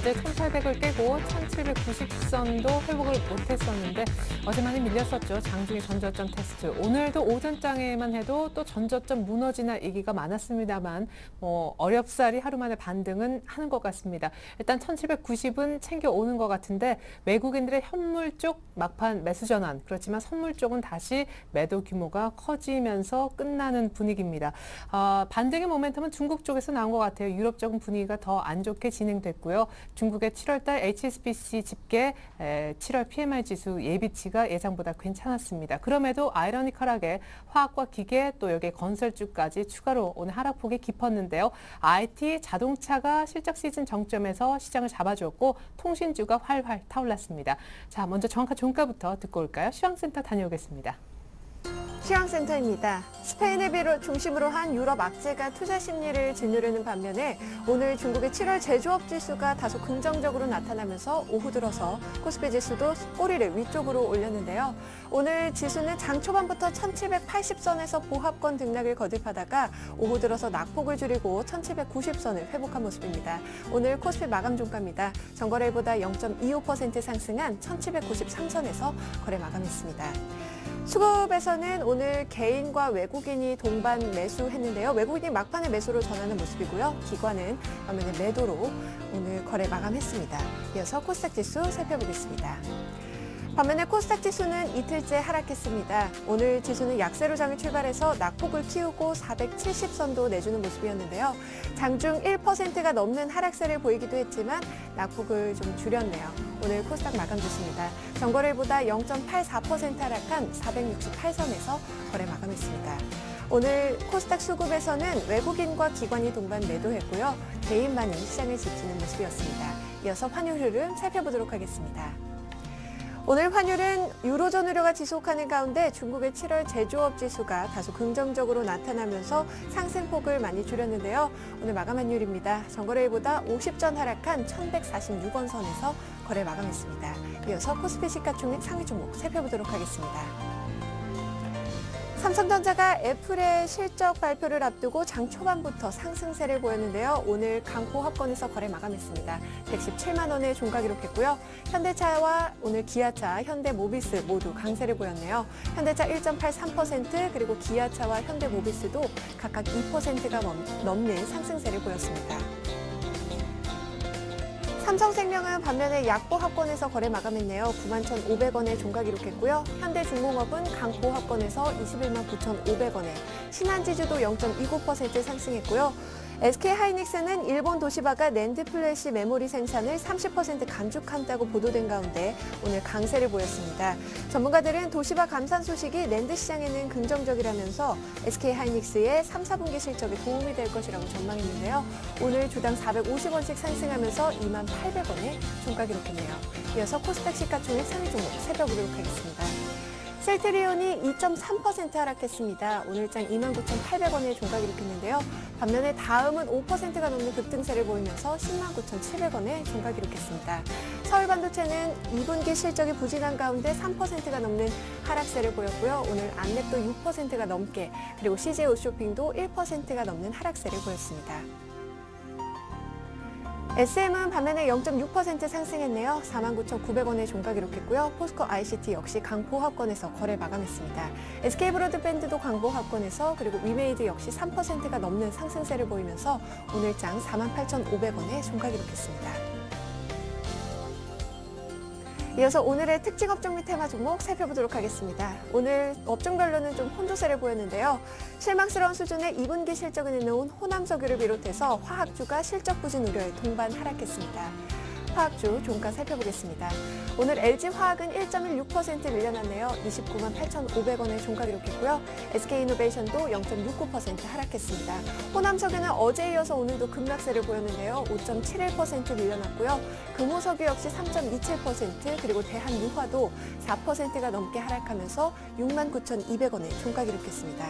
어제 1,800을 깨고 1,790선도 회복을 못했었는데 어제 많이 밀렸었죠. 장중에 전저점 테스트. 오늘도 오전장에만 해도 또 전저점 무너지나 얘기가 많았습니다만 어렵사리 하루 만에 반등은 하는 것 같습니다. 일단 1,790은 챙겨오는 것 같은데 외국인들의 현물 쪽 막판 매수 전환. 그렇지만 선물 쪽은 다시 매도 규모가 커지면서 끝나는 분위기입니다. 반등의 모멘텀은 중국 쪽에서 나온 것 같아요. 유럽 쪽은 분위기가 더 안 좋게 진행됐고요. 중국의 7월달 HSBC 집계 7월 PMI 지수 예비치가 예상보다 괜찮았습니다. 그럼에도 아이러니컬하게 화학과 기계 또 여기에 건설주까지 추가로 오늘 하락폭이 깊었는데요. IT, 자동차가 실적 시즌 정점에서 시장을 잡아주었고 통신주가 활활 타올랐습니다. 자, 먼저 정확한 종가부터 듣고 올까요? 시황센터 다녀오겠습니다. 시황센터입니다. 스페인을 중심으로 한 유럽 악재가 투자 심리를 짓누르는 반면에 오늘 중국의 7월 제조업 지수가 다소 긍정적으로 나타나면서 오후 들어서 코스피 지수도 꼬리를 위쪽으로 올렸는데요. 오늘 지수는 장 초반부터 1,780선에서 보합권 등락을 거듭하다가 오후 들어서 낙폭을 줄이고 1,790선을 회복한 모습입니다. 오늘 코스피 마감 종가입니다. 전거래일보다 0.25% 상승한 1,793선에서 거래 마감했습니다. 수급에서는 오늘 개인과 외국인이 동반 매수했는데요. 외국인이 막판에 매수로 전하는 모습이고요. 기관은 반면에 매도로 오늘 거래 마감했습니다. 이어서 코스닥 지수 살펴보겠습니다. 반면에 코스닥 지수는 이틀째 하락했습니다. 오늘 지수는 약세로 장을 출발해서 낙폭을 키우고 470선도 내주는 모습이었는데요. 장중 1%가 넘는 하락세를 보이기도 했지만 낙폭을 좀 줄였네요. 오늘 코스닥 마감 지수입니다. 전거래일보다 0.84% 하락한 468선에서 거래 마감했습니다. 오늘 코스닥 수급에서는 외국인과 기관이 동반 매도했고요. 개인만이 시장을 지키는 모습이었습니다. 이어서 환율 흐름 살펴보도록 하겠습니다. 오늘 환율은 유로존 우려가 지속하는 가운데 중국의 7월 제조업 지수가 다소 긍정적으로 나타나면서 상승폭을 많이 줄였는데요. 오늘 마감 환율입니다. 전거래일보다 50전 하락한 1,146원 선에서 거래 마감했습니다. 이어서 코스피 시가총액 상위 종목 살펴보도록 하겠습니다. 삼성전자가 애플의 실적 발표를 앞두고 장 초반부터 상승세를 보였는데요. 오늘 강보합권에서 거래 마감했습니다. 117만 원의 종가 기록했고요. 현대차와 오늘 기아차, 현대모비스 모두 강세를 보였네요. 현대차 1.83% 그리고 기아차와 현대모비스도 각각 2%가 넘는 상승세를 보였습니다. 삼성생명은 반면에 약보합권에서 거래 마감했네요. 91,500원에 종가 기록했고요. 현대중공업은 강보합권에서 219,500원에, 신한지주도 0.29% 상승했고요. SK하이닉스는 일본 도시바가 낸드 플래시 메모리 생산을 30% 감축한다고 보도된 가운데 오늘 강세를 보였습니다. 전문가들은 도시바 감산 소식이 낸드 시장에는 긍정적이라면서 SK하이닉스의 3, 4분기 실적에 도움이 될 것이라고 전망했는데요. 오늘 주당 450원씩 상승하면서 28,000원에 종가 기록했네요. 이어서 코스닥 시가총액 상위 종목 살펴보도록 하겠습니다. 셀트리온이 2.3% 하락했습니다. 오늘장 29,800원에 종가 기록했는데요. 반면에 다음은 5%가 넘는 급등세를 보이면서 109,700원에 종가 기록했습니다. 서울반도체는 2분기 실적이 부진한 가운데 3%가 넘는 하락세를 보였고요. 오늘 안랩도 6%가 넘게 그리고 CJ홈쇼핑도 1%가 넘는 하락세를 보였습니다. SM은 반면에 0.6% 상승했네요. 49,900원에 종가 기록했고요. 포스코 ICT 역시 강보합권에서 거래 마감했습니다. SK브로드밴드도 강보합권에서 그리고 위메이드 역시 3%가 넘는 상승세를 보이면서 오늘장 48,500원에 종가 기록했습니다. 이어서 오늘의 특징 업종 및 테마 종목 살펴보도록 하겠습니다. 오늘 업종별로는 좀 혼조세를 보였는데요. 실망스러운 수준의 2분기 석유를 내놓은 호남석유를 비롯해서 화학주가 실적 부진 우려에 동반 하락했습니다. 화학주 종가 살펴보겠습니다. 오늘 LG화학은 1.16% 밀려났네요. 298,500원에 종가 기록했고요. SK이노베이션도 0.69% 하락했습니다. 호남석유는 어제에 이어서 오늘도 급락세를 보였는데요. 5.71% 밀려났고요. 금호석유 역시 3.27% 그리고 대한유화도 4%가 넘게 하락하면서 69,200원에 종가 기록했습니다.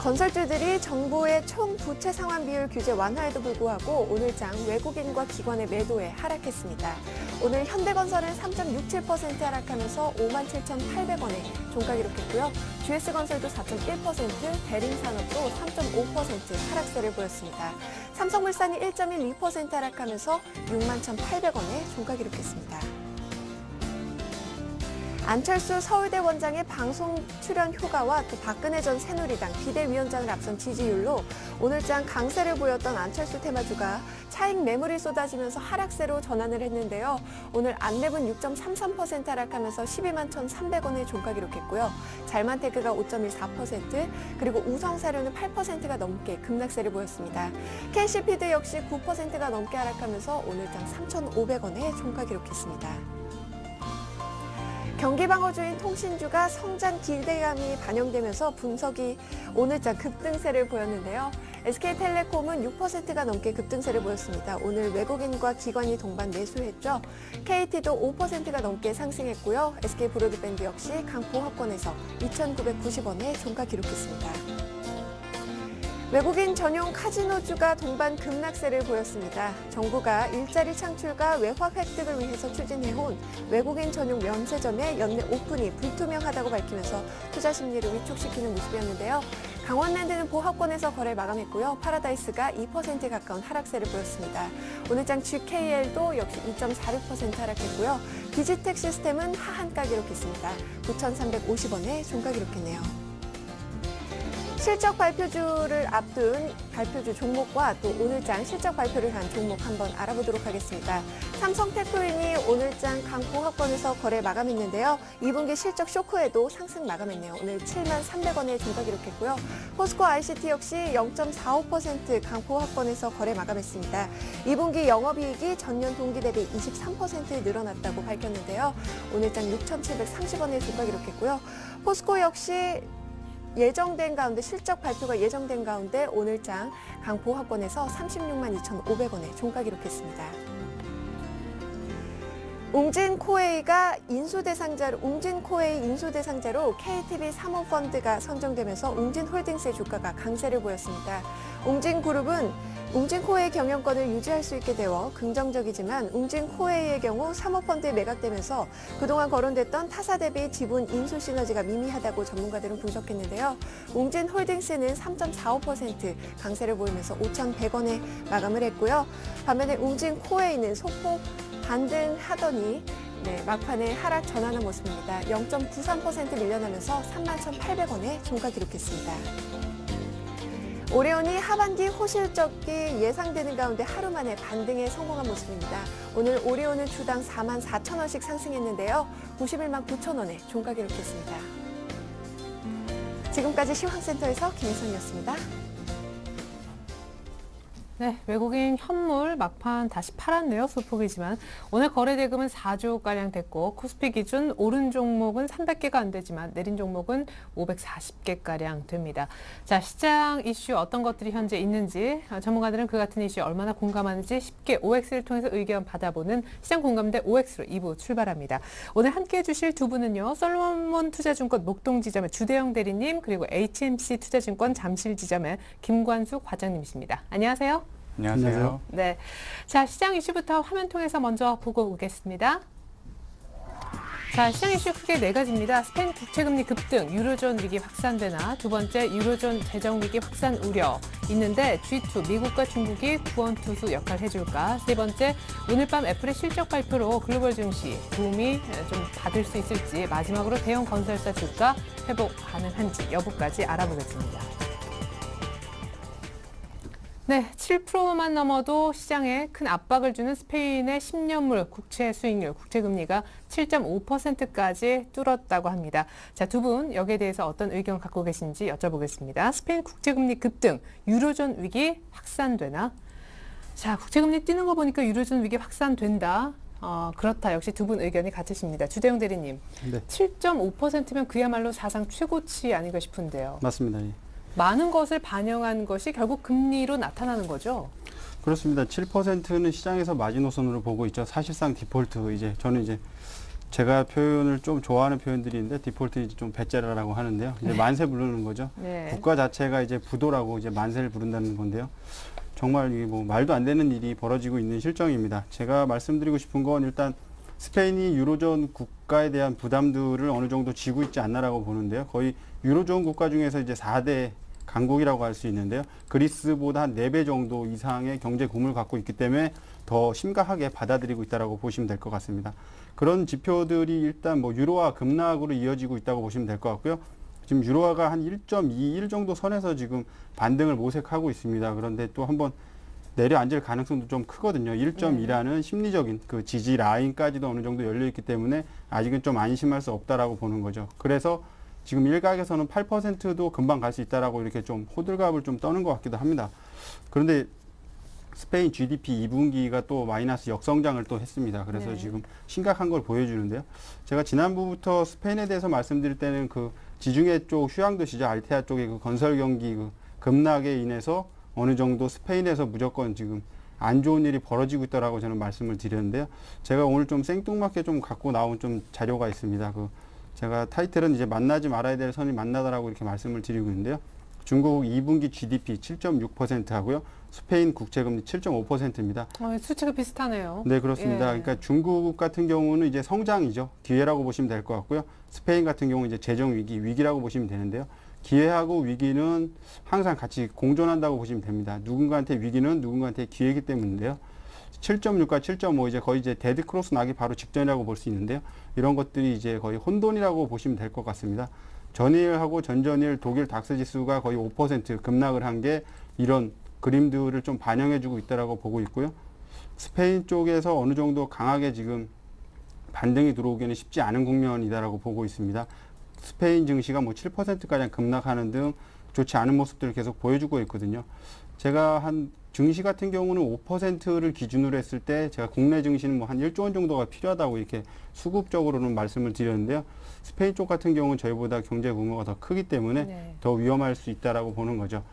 건설주들이 정부의 총 부채 상환 비율 규제 완화에도 불구하고 오늘장 외국인과 기관의 매도에 하락했습니다. 오늘 현대건설은 3.67% 하락하면서 57,800원에 종가 기록했고요. GS건설도 4.1%, 대림산업도 3.5% 하락세를 보였습니다. 삼성물산이 1.12% 하락하면서 61,800원에 종가 기록했습니다. 안철수 서울대 원장의 방송 출연 효과와 또 박근혜 전 새누리당 비대위원장을 앞선 지지율로 오늘장 강세를 보였던 안철수 테마주가 차익 매물이 쏟아지면서 하락세로 전환을 했는데요. 오늘 안랩은 6.33% 하락하면서 12만 1,300원에 종가 기록했고요. 잘만테크가 5.14%, 그리고 우성사료는 8%가 넘게 급락세를 보였습니다. KC피드 역시 9%가 넘게 하락하면서 오늘장 3,500원에 종가 기록했습니다. 경기방어주인 통신주가 성장 기대감이 반영되면서 분석이 오늘장 급등세를 보였는데요. SK텔레콤은 6%가 넘게 급등세를 보였습니다. 오늘 외국인과 기관이 동반 매수했죠. KT도 5%가 넘게 상승했고요. SK브로드밴드 역시 강보합권에서 2,990원에 종가 기록했습니다. 외국인 전용 카지노주가 동반 급락세를 보였습니다. 정부가 일자리 창출과 외화 획득을 위해서 추진해온 외국인 전용 면세점의 연내 오픈이 불투명하다고 밝히면서 투자 심리를 위축시키는 모습이었는데요. 강원랜드는 보합권에서 거래 마감했고요. 파라다이스가 2% 가까운 하락세를 보였습니다. 오늘장 GKL도 역시 2.46% 하락했고요. 비지텍 시스템은 하한가 기록했습니다. 9,350원에 종가 기록했네요. 실적 발표주를 앞둔 발표주 종목과 또 오늘장 실적 발표를 한 종목 한번 알아보도록 하겠습니다. 삼성테크윈이 오늘장 강보합권에서 거래 마감했는데요. 2분기 실적 쇼크에도 상승 마감했네요. 오늘 7만 300원에 종가 기록했고요. 포스코 ICT 역시 0.45% 강보합권에서 거래 마감했습니다. 2분기 영업이익이 전년 동기 대비 23% 늘어났다고 밝혔는데요. 오늘장 6,730원에 종가 기록했고요. 포스코 역시 예정된 가운데 실적 발표가 예정된 가운데 오늘장 강보합권에서 36만 2,500원에 종가 기록했습니다. 웅진코웨이 인수대상자로 KTB 사모펀드가 선정되면서 웅진홀딩스의 주가가 강세를 보였습니다. 웅진그룹은 웅진코웨이 경영권을 유지할 수 있게 되어 긍정적이지만 웅진코웨이의 경우 사모펀드에 매각되면서 그동안 거론됐던 타사 대비 지분 인수 시너지가 미미하다고 전문가들은 분석했는데요. 웅진홀딩스는 3.45% 강세를 보이면서 5,100원에 마감을 했고요. 반면에 웅진코웨이는 소폭 반등하더니 막판에 하락 전환한 모습입니다. 0.93% 밀려나면서 31,800원에 종가 기록했습니다. 오리온이 하반기 호실적이 예상되는 가운데 하루 만에 반등에 성공한 모습입니다. 오늘 오리온은 주당 4만 4천 원씩 상승했는데요. 91만 9천 원에 종가 기록했습니다. 지금까지 시황센터에서 김혜선이었습니다. 네, 외국인 현물 막판 다시 팔았네요. 소폭이지만 오늘 거래 대금은 4조가량 됐고 코스피 기준 오른 종목은 300개가 안 되지만 내린 종목은 540개가량 됩니다. 자, 시장 이슈 어떤 것들이 현재 있는지 전문가들은 그 같은 이슈에 얼마나 공감하는지 쉽게 OX를 통해서 의견 받아보는 시장 공감대 OX로 2부 출발합니다. 오늘 함께해 주실 두 분은요. 솔로몬 투자증권 목동지점의 주대영 대리님 그리고 HMC 투자증권 잠실지점의 김관숙 과장님이십니다. 안녕하세요. 안녕하세요. 네, 자 시장 이슈부터 화면 통해서 먼저 보고 오겠습니다. 자, 시장 이슈 크게 네 가지입니다. 스페인 국채금리 급등, 유로존 위기 확산되나, 두 번째 유로존 재정 위기 확산 우려 있는데 G2 미국과 중국이 구원투수 역할을 해줄까, 세 번째 오늘 밤 애플의 실적 발표로 글로벌 증시 도움이 좀 받을 수 있을지, 마지막으로 대형 건설사 주가 회복 가능한지 여부까지 알아보겠습니다. 네, 7%만 넘어도 시장에 큰 압박을 주는 스페인의 10년물 국채 수익률, 국채금리가 7.5%까지 뚫었다고 합니다. 자, 두 분 여기에 대해서 어떤 의견 갖고 계신지 여쭤보겠습니다. 스페인 국채금리 급등, 유로존 위기 확산되나? 자, 국채금리 뛰는 거 보니까 유로존 위기 확산된다. 그렇다. 역시 두 분 의견이 같으십니다. 주대영 대리님, 네. 7.5%면 그야말로 사상 최고치 아닌가 싶은데요. 맞습니다. 예. 많은 것을 반영한 것이 결국 금리로 나타나는 거죠. 그렇습니다. 7%는 시장에서 마지노선으로 보고 있죠. 사실상 디폴트, 저는 제가 표현을 좀 좋아하는 표현들이 있는데 디폴트 이제 좀 배째라라고 하는데요. 이제 만세 부르는 거죠. 네. 국가 자체가 이제 부도라고 이제 만세를 부른다는 건데요. 정말 이게 뭐 말도 안 되는 일이 벌어지고 있는 실정입니다. 제가 말씀드리고 싶은 건 일단 스페인이 유로존 국가에 대한 부담들을 어느 정도 지고 있지 않나라고 보는데요. 거의 유로존 국가 중에서 이제 4대 강국이라고 할 수 있는데요. 그리스보다 한 4배 정도 이상의 경제 구문을 갖고 있기 때문에 더 심각하게 받아들이고 있다라고 보시면 될 것 같습니다. 그런 지표들이 일단 뭐 유로화 급락으로 이어지고 있다고 보시면 될 것 같고요. 지금 유로화가 한 1.21 정도 선에서 지금 반등을 모색하고 있습니다. 그런데 또 한번 내려앉을 가능성도 좀 크거든요. 1.2라는 심리적인 그 지지 라인까지도 어느 정도 열려 있기 때문에 아직은 좀 안심할 수 없다라고 보는 거죠. 그래서 지금 일각에서는 8%도 금방 갈 수 있다라고 이렇게 좀 호들갑을 좀 떠는 것 같기도 합니다. 그런데 스페인 GDP 2분기가 또 마이너스 역성장을 또 했습니다. 그래서 네. 지금 심각한 걸 보여주는데요. 제가 지난부부터 스페인에 대해서 말씀드릴 때는 그 지중해 쪽 휴양도시죠. 알테아 쪽의 그 건설 경기 그 급락에 인해서 어느 정도 스페인에서 무조건 지금 안 좋은 일이 벌어지고 있다라고 저는 말씀을 드렸는데요. 제가 오늘 좀 생뚱맞게 좀 갖고 나온 좀 자료가 있습니다. 그 제가 타이틀은 이제 만나지 말아야 될 선이 만나다라고 이렇게 말씀을 드리고 있는데요. 중국 2분기 GDP 7.6% 하고요. 스페인 국채금리 7.5%입니다. 수치가 비슷하네요. 네, 그렇습니다. 예. 그러니까 중국 같은 경우는 이제 성장이죠. 기회라고 보시면 될 것 같고요. 스페인 같은 경우는 이제 재정 위기라고 보시면 되는데요. 기회하고 위기는 항상 같이 공존한다고 보시면 됩니다. 누군가한테 위기는 누군가한테 기회이기 때문인데요. 7.6과 7.5 이제 거의 이제 데드 크로스 나기 바로 직전이라고 볼 수 있는데요. 이런 것들이 이제 거의 혼돈이라고 보시면 될 것 같습니다. 전일하고 전전일 독일 닥스 지수가 거의 5% 급락을 한 게 이런 그림들을 좀 반영해주고 있다라고 보고 있고요. 스페인 쪽에서 어느 정도 강하게 지금 반등이 들어오기는 쉽지 않은 국면이다라고 보고 있습니다. 스페인 증시가 뭐 7%까지 급락하는 등 좋지 않은 모습들을 계속 보여주고 있거든요. 제가 한 증시 같은 경우는 5%를 기준으로 했을 때 제가 국내 증시는 뭐 한 1조 원 정도가 필요하다고 이렇게 수급적으로는 말씀을 드렸는데요. 스페인 쪽 같은 경우는 저희보다 경제 규모가 더 크기 때문에 네. 더 위험할 수 있다라고 보는 거죠.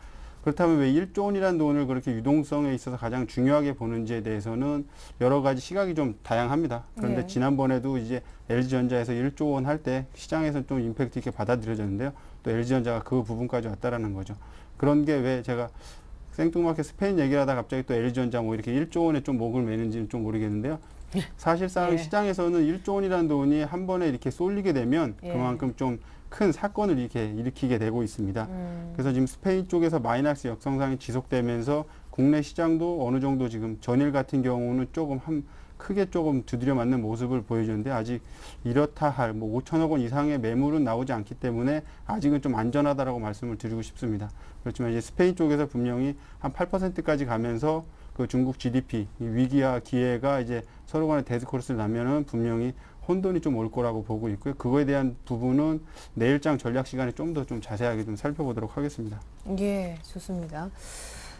그렇다면 왜 1조 원이라는 돈을 그렇게 유동성에 있어서 가장 중요하게 보는지에 대해서는 여러 가지 시각이 좀 다양합니다. 그런데 네. 지난번에도 이제 LG전자에서 1조 원 할 때 시장에서 좀 임팩트 있게 받아들여졌는데요. 또 LG전자가 그 부분까지 왔다라는 거죠. 그런 게 왜 제가 생뚱맞게 스페인 얘기를 하다 갑자기 또 LG전자 뭐 이렇게 1조 원에 좀 목을 매는지는 좀 모르겠는데요. 사실상 예. 시장에서는 1조 원이라는 돈이 한 번에 이렇게 쏠리게 되면 예. 그만큼 좀 큰 사건을 이렇게 일으키게 되고 있습니다. 그래서 지금 스페인 쪽에서 마이너스 역성상이 지속되면서 국내 시장도 어느 정도 지금 전일 같은 경우는 조금 크게 조금 두드려 맞는 모습을 보여주는데 아직 이렇다 할 뭐 5천억 원 이상의 매물은 나오지 않기 때문에 아직은 좀 안전하다라고 말씀을 드리고 싶습니다. 그렇지만 이제 스페인 쪽에서 분명히 한 8%까지 가면서 그 중국 GDP 이 위기와 기회가 이제 서로 간에 데스코러스를 나면은 분명히 혼돈이 좀 올 거라고 보고 있고요. 그거에 대한 부분은 내일장 전략 시간에 좀 더 좀 자세하게 좀 살펴보도록 하겠습니다. 예, 좋습니다.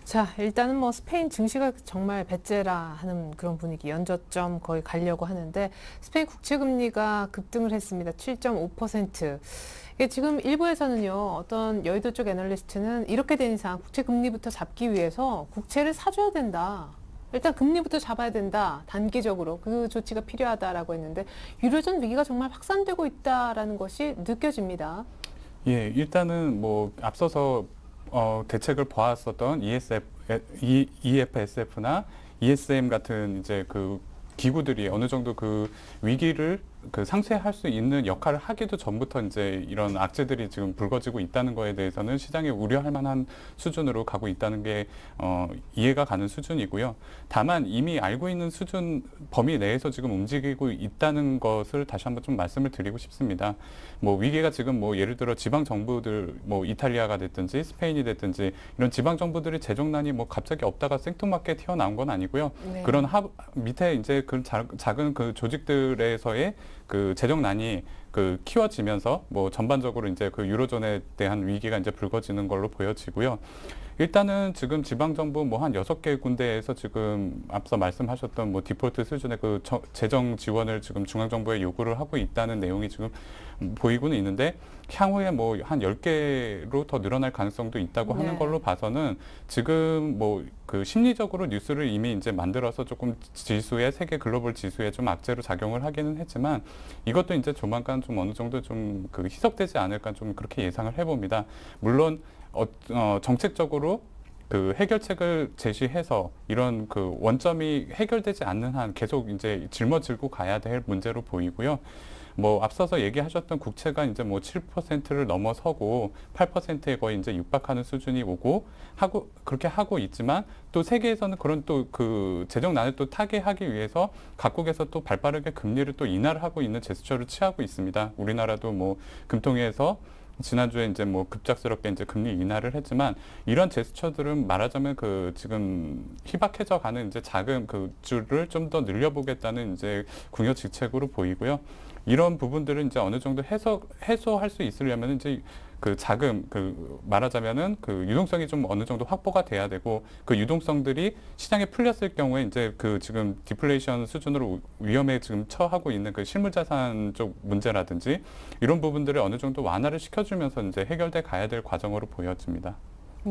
자, 일단은 뭐 스페인 증시가 정말 배째라 하는 그런 분위기, 연저점 거의 가려고 하는데 스페인 국채 금리가 급등을 했습니다. 7.5%. 이게 지금 일부에서는요, 어떤 여의도 쪽 애널리스트는 이렇게 된 이상 국채 금리부터 잡기 위해서 국채를 사줘야 된다. 일단 금리부터 잡아야 된다. 단기적으로 그 조치가 필요하다라고 했는데 유로존 위기가 정말 확산되고 있다라는 것이 느껴집니다. 예, 일단은 뭐 앞서서 대책을 보았었던 EFSF나 ESM 같은 이제 그 기구들이 어느 정도 그 위기를 그 상쇄할 수 있는 역할을 하기도 전부터 이제 이런 악재들이 지금 불거지고 있다는 거에 대해서는 시장이 우려할 만한 수준으로 가고 있다는 게 이해가 가는 수준이고요. 다만 이미 알고 있는 수준 범위 내에서 지금 움직이고 있다는 것을 다시 한번 좀 말씀을 드리고 싶습니다. 뭐 위기가 지금 뭐 예를 들어 지방 정부들 뭐 이탈리아가 됐든지 스페인이 됐든지 이런 지방 정부들이 재정난이 뭐 갑자기 없다가 생뚱맞게 튀어나온 건 아니고요. 네. 그런 밑에 이제 그 작은 그 조직들에서의 그 재정난이 그 키워지면서 뭐 전반적으로 이제 그 유로존에 대한 위기가 이제 불거지는 걸로 보여지고요. 일단은 지금 지방정부 뭐 한 6개 군데에서 지금 앞서 말씀하셨던 뭐 디폴트 수준의 그 재정 지원을 지금 중앙정부에 요구를 하고 있다는 내용이 지금 보이고는 있는데 향후에 뭐 한 10개로 더 늘어날 가능성도 있다고 네. 하는 걸로 봐서는 지금 뭐 그 심리적으로 뉴스를 이미 이제 만들어서 조금 지수에 세계 글로벌 지수에 좀 악재로 작용을 하기는 했지만 이것도 이제 조만간 좀 어느 정도 좀 그 희석되지 않을까 좀 그렇게 예상을 해봅니다. 물론 정책적으로 그 해결책을 제시해서 이런 그 원점이 해결되지 않는 한 계속 이제 짊어지고 가야 될 문제로 보이고요. 뭐 앞서서 얘기하셨던 국채가 이제 뭐 7%를 넘어서고 8%에 거의 이제 육박하는 수준이 오고 하고 그렇게 하고 있지만 또 세계에서는 그런 또 그 재정난을 또 타개하기 위해서 각국에서 또 발빠르게 금리를 또 인하를 하고 있는 제스처를 취하고 있습니다. 우리나라도 뭐 금통위에서 지난주에 이제 뭐 급작스럽게 이제 금리 인하를 했지만 이런 제스처들은 말하자면 그 지금 희박해져 가는 이제 자금 그 줄을 좀 더 늘려보겠다는 이제 궁여 직책으로 보이고요. 이런 부분들은 이제 어느 정도 해소할 수 있으려면 이제 그 자금 그 말하자면은 그 유동성이 좀 어느 정도 확보가 돼야 되고 그 유동성들이 시장에 풀렸을 경우에 이제 그 지금 디플레이션 수준으로 위험에 지금 처하고 있는 그 실물자산 쪽 문제라든지 이런 부분들을 어느 정도 완화를 시켜주면서 이제 해결돼 가야 될 과정으로 보여집니다.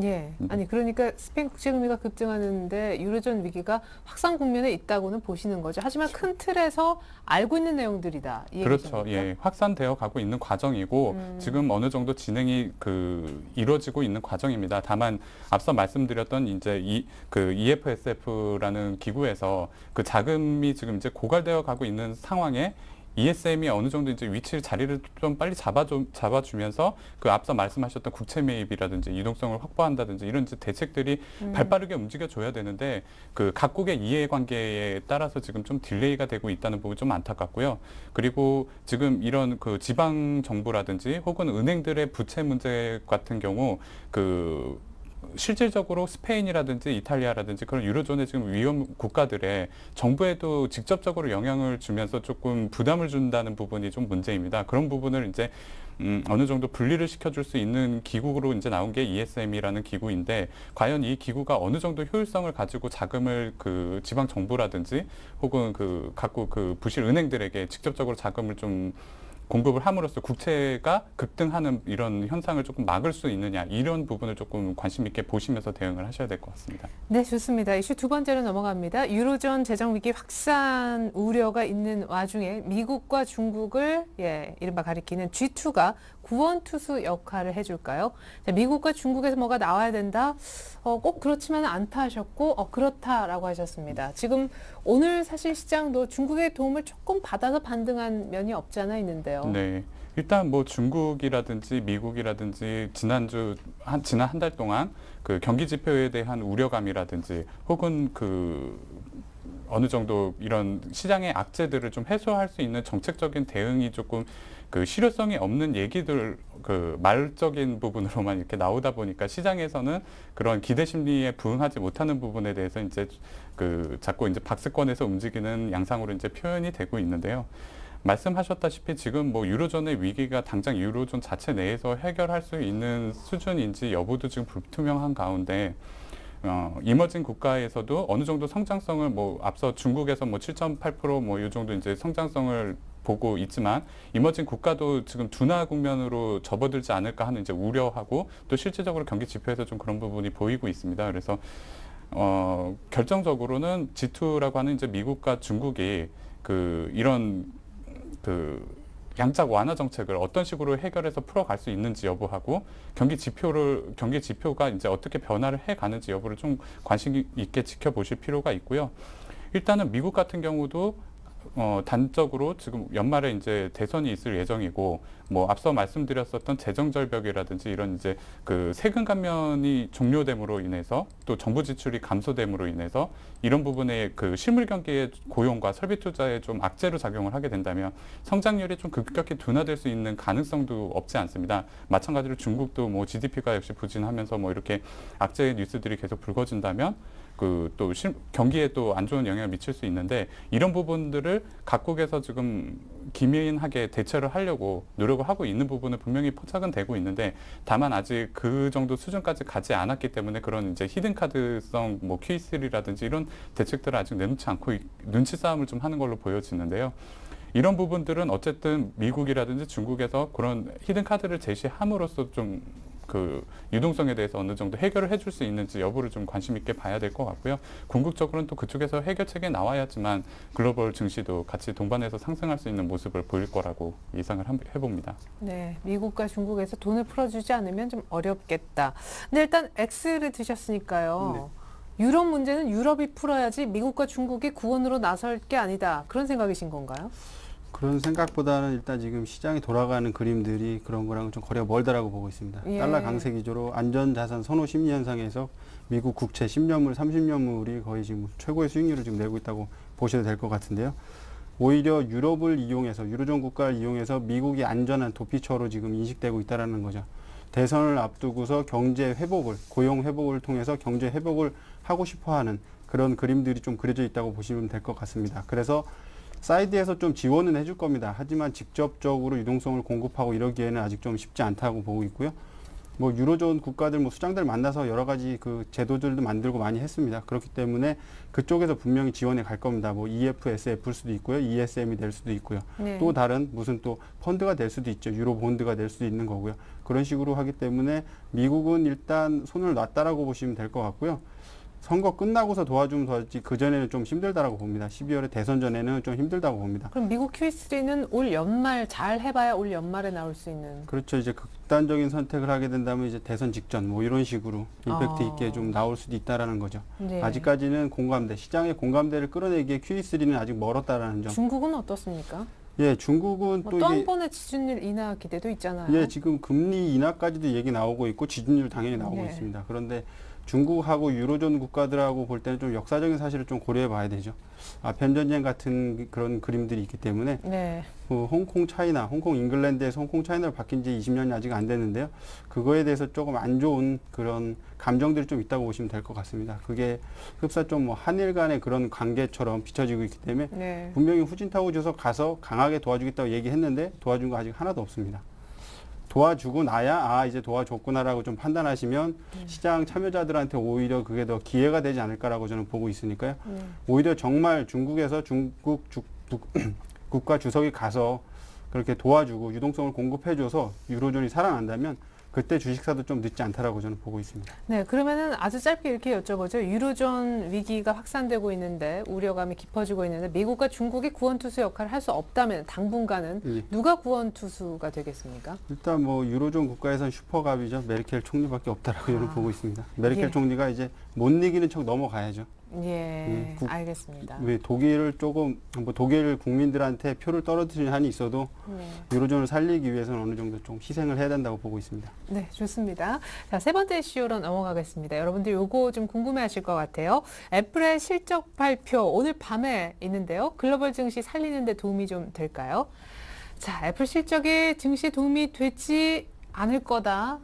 예. 아니 그러니까 스페인 국채금리가 급증하는데 유로존 위기가 확산 국면에 있다고는 보시는 거죠. 하지만 큰 틀에서 알고 있는 내용들이다. 이 그렇죠. 얘기십니까? 예, 확산되어 가고 있는 과정이고 지금 어느 정도 진행이 그 이루어지고 있는 과정입니다. 다만 앞서 말씀드렸던 이제 그 EFSF라는 기구에서 그 자금이 지금 이제 고갈되어 가고 있는 상황에 ESM이 어느 정도 이제 자리를 좀 빨리 잡아주면서 그 앞서 말씀하셨던 국채 매입이라든지 유동성을 확보한다든지 이런 이제 대책들이 발빠르게 움직여줘야 되는데 그 각국의 이해관계에 따라서 지금 좀 딜레이가 되고 있다는 부분이 좀 안타깝고요. 그리고 지금 이런 그 지방 정부라든지 혹은 은행들의 부채 문제 같은 경우 그 실질적으로 스페인이라든지 이탈리아라든지 그런 유로존의 지금 위험 국가들의 정부에도 직접적으로 영향을 주면서 조금 부담을 준다는 부분이 좀 문제입니다. 그런 부분을 이제 어느 정도 분리를 시켜줄 수 있는 기구로 이제 나온 게 ESM이라는 기구인데 과연 이 기구가 어느 정도 효율성을 가지고 자금을 그 지방 정부라든지 혹은 그 각국 그 부실 은행들에게 직접적으로 자금을 좀 공급을 함으로써 국채가 급등하는 이런 현상을 조금 막을 수 있느냐 이런 부분을 조금 관심 있게 보시면서 대응을 하셔야 될 것 같습니다. 네, 좋습니다. 이슈 두 번째로 넘어갑니다. 유로존 재정 위기 확산 우려가 있는 와중에 미국과 중국을 이른바 가리키는 G2가 구원투수 역할을 해줄까요? 자, 미국과 중국에서 뭐가 나와야 된다? 꼭 그렇지만은 않다 하셨고 그렇다라고 하셨습니다. 지금 오늘 사실 시장도 중국의 도움을 조금 받아서 반등한 면이 없지 않아 있는데요. 네. 일단 뭐 중국이라든지 미국이라든지 지난 한 달 동안 그 경기 지표에 대한 우려감이라든지 혹은 그 어느 정도 이런 시장의 악재들을 좀 해소할 수 있는 정책적인 대응이 조금 그 실효성이 없는 얘기들 그 말적인 부분으로만 이렇게 나오다 보니까 시장에서는 그런 기대 심리에 부응하지 못하는 부분에 대해서 이제 그 자꾸 이제 박스권에서 움직이는 양상으로 이제 표현이 되고 있는데요. 말씀하셨다시피 지금 뭐 유로존의 위기가 당장 유로존 자체 내에서 해결할 수 있는 수준인지 여부도 지금 불투명한 가운데 이머징 국가에서도 어느 정도 성장성을 뭐 앞서 중국에서 뭐 7.8% 뭐 이 정도 이제 성장성을 보고 있지만 이머징 국가도 지금 둔화 국면으로 접어들지 않을까 하는 이제 우려하고 또 실질적으로 경기 지표에서 좀 그런 부분이 보이고 있습니다. 그래서 결정적으로는 G2라고 하는 이제 미국과 중국이 그 이런 그 양적 완화 정책을 어떤 식으로 해결해서 풀어갈 수 있는지 여부하고 경기 지표가 이제 어떻게 변화를 해가는지 여부를 좀 관심 있게 지켜보실 필요가 있고요. 일단은 미국 같은 경우도 단적으로 지금 연말에 이제 대선이 있을 예정이고 뭐 앞서 말씀드렸었던 재정 절벽이라든지 이런 이제 그 세금 감면이 종료됨으로 인해서 또 정부 지출이 감소됨으로 인해서 이런 부분에 그 실물 경기의 고용과 설비 투자에 좀 악재로 작용을 하게 된다면 성장률이 좀 급격히 둔화될 수 있는 가능성도 없지 않습니다. 마찬가지로 중국도 뭐 GDP가 역시 부진하면서 뭐 이렇게 악재의 뉴스들이 계속 불거진다면 그 또 경기에 또 안 좋은 영향을 미칠 수 있는데 이런 부분들을 각국에서 지금 기민하게 대처를 하려고 노력을 하고 있는 부분은 분명히 포착은 되고 있는데 다만 아직 그 정도 수준까지 가지 않았기 때문에 그런 이제 히든카드성 뭐 Q3라든지 이런 대책들을 아직 내놓지 않고 눈치 싸움을 좀 하는 걸로 보여지는데요. 이런 부분들은 어쨌든 미국이라든지 중국에서 그런 히든카드를 제시함으로써 좀 그 유동성에 대해서 어느 정도 해결을 해줄 수 있는지 여부를 좀 관심 있게 봐야 될 것 같고요. 궁극적으로는 또 그쪽에서 해결책이 나와야지만 글로벌 증시도 같이 동반해서 상승할 수 있는 모습을 보일 거라고 예상을 해봅니다. 네, 미국과 중국에서 돈을 풀어주지 않으면 좀 어렵겠다. 근데 일단 X를 드셨으니까요. 유럽 문제는 유럽이 풀어야지 미국과 중국이 구원으로 나설 게 아니다. 그런 생각이신 건가요? 그런 생각보다는 일단 지금 시장이 돌아가는 그림들이 그런 거랑은 좀 거리가 멀다라고 보고 있습니다. 예. 달러 강세 기조로 안전자산 선호 심리 현상에서 미국 국채 10년물, 30년물이 거의 지금 최고의 수익률을 지금 내고 있다고 보셔도 될 것 같은데요. 오히려 유럽을 이용해서 유로존 국가를 이용해서 미국이 안전한 도피처로 지금 인식되고 있다라는 거죠. 대선을 앞두고서 경제 회복을, 고용 회복을 통해서 경제 회복을 하고 싶어하는 그런 그림들이 좀 그려져 있다고 보시면 될 것 같습니다. 그래서 사이드에서 좀 지원은 해줄 겁니다. 하지만 직접적으로 유동성을 공급하고 이러기에는 아직 좀 쉽지 않다고 보고 있고요. 뭐 유로존 국가들 뭐 수장들 만나서 여러 가지 그 제도들도 만들고 많이 했습니다. 그렇기 때문에 그쪽에서 분명히 지원해 갈 겁니다. 뭐 EFSF일 수도 있고요, ESM이 될 수도 있고요. 네. 또 다른 무슨 또 펀드가 될 수도 있죠. 유로 본드가 될 수도 있는 거고요. 그런 식으로 하기 때문에 미국은 일단 손을 놨다라고 보시면 될 것 같고요. 선거 끝나고서 도와주면 더하지 그 전에는 좀 힘들다라고 봅니다. 12월에 대선 전에는 좀 힘들다고 봅니다. 그럼 미국 QE3는 올 연말 잘 해봐야 올 연말에 나올 수 있는. 그렇죠. 이제 극단적인 선택을 하게 된다면 이제 대선 직전 뭐 이런 식으로 임팩트 있게 좀 나올 수도 있다라는 거죠. 네. 아직까지는 공감대, 시장의 공감대를 끌어내기에 QE3는 아직 멀었다라는 점. 중국은 어떻습니까? 예, 중국은 뭐 또 또 한 이게 번의 지준율 인하 기대도 있잖아요. 예, 지금 금리 인하까지도 얘기 나오고 있고 지준율 당연히 나오고 네. 있습니다. 그런데 중국하고 유로존 국가들하고 볼 때는 좀 역사적인 사실을 좀 고려해 봐야 되죠. 아편전쟁 같은 그런 그림들이 있기 때문에 네. 홍콩 차이나, 홍콩 잉글랜드에서 홍콩 차이나를 바뀐 지 20년이 아직 안 됐는데요. 그거에 대해서 조금 안 좋은 그런 감정들이 좀 있다고 보시면 될 것 같습니다. 그게 흡사 좀 뭐 한일 간의 그런 관계처럼 비춰지고 있기 때문에 네. 분명히 후진타오 줘서 가서 강하게 도와주겠다고 얘기했는데 도와준 거 아직 하나도 없습니다. 도와주고 나야 이제 도와줬구나라고 좀 판단하시면 시장 참여자들한테 오히려 그게 더 기회가 되지 않을까라고 저는 보고 있으니까요. 오히려 정말 중국에서 중국 국가 주석이 가서 그렇게 도와주고 유동성을 공급해줘서 유로존이 살아난다면 그때 주식사도 좀 늦지 않다라고 저는 보고 있습니다. 네, 그러면은 아주 짧게 이렇게 여쭤보죠. 유로존 위기가 확산되고 있는데 우려감이 깊어지고 있는데 미국과 중국이 구원투수 역할을 할 수 없다면 당분간은 예. 누가 구원투수가 되겠습니까? 일단 뭐 유로존 국가에선 슈퍼갑이죠. 메르켈 총리밖에 없다라고 저는 보고 있습니다. 메르켈 예. 총리가 이제 못 이기는 척 넘어가야죠. 예, 알겠습니다. 왜 독일을 조금 뭐 독일 국민들한테 표를 떨어뜨리는 한이 있어도 네. 유로존을 살리기 위해서는 어느 정도 좀 희생을 해야 된다고 보고 있습니다. 네, 좋습니다. 자, 세 번째 이슈로 넘어가겠습니다. 여러분들 요거 좀 궁금해하실 것 같아요. 애플의 실적 발표 오늘 밤에 있는데요. 글로벌 증시 살리는 데 도움이 좀 될까요? 자, 애플 실적에 증시에 도움이 되지 않을 거다.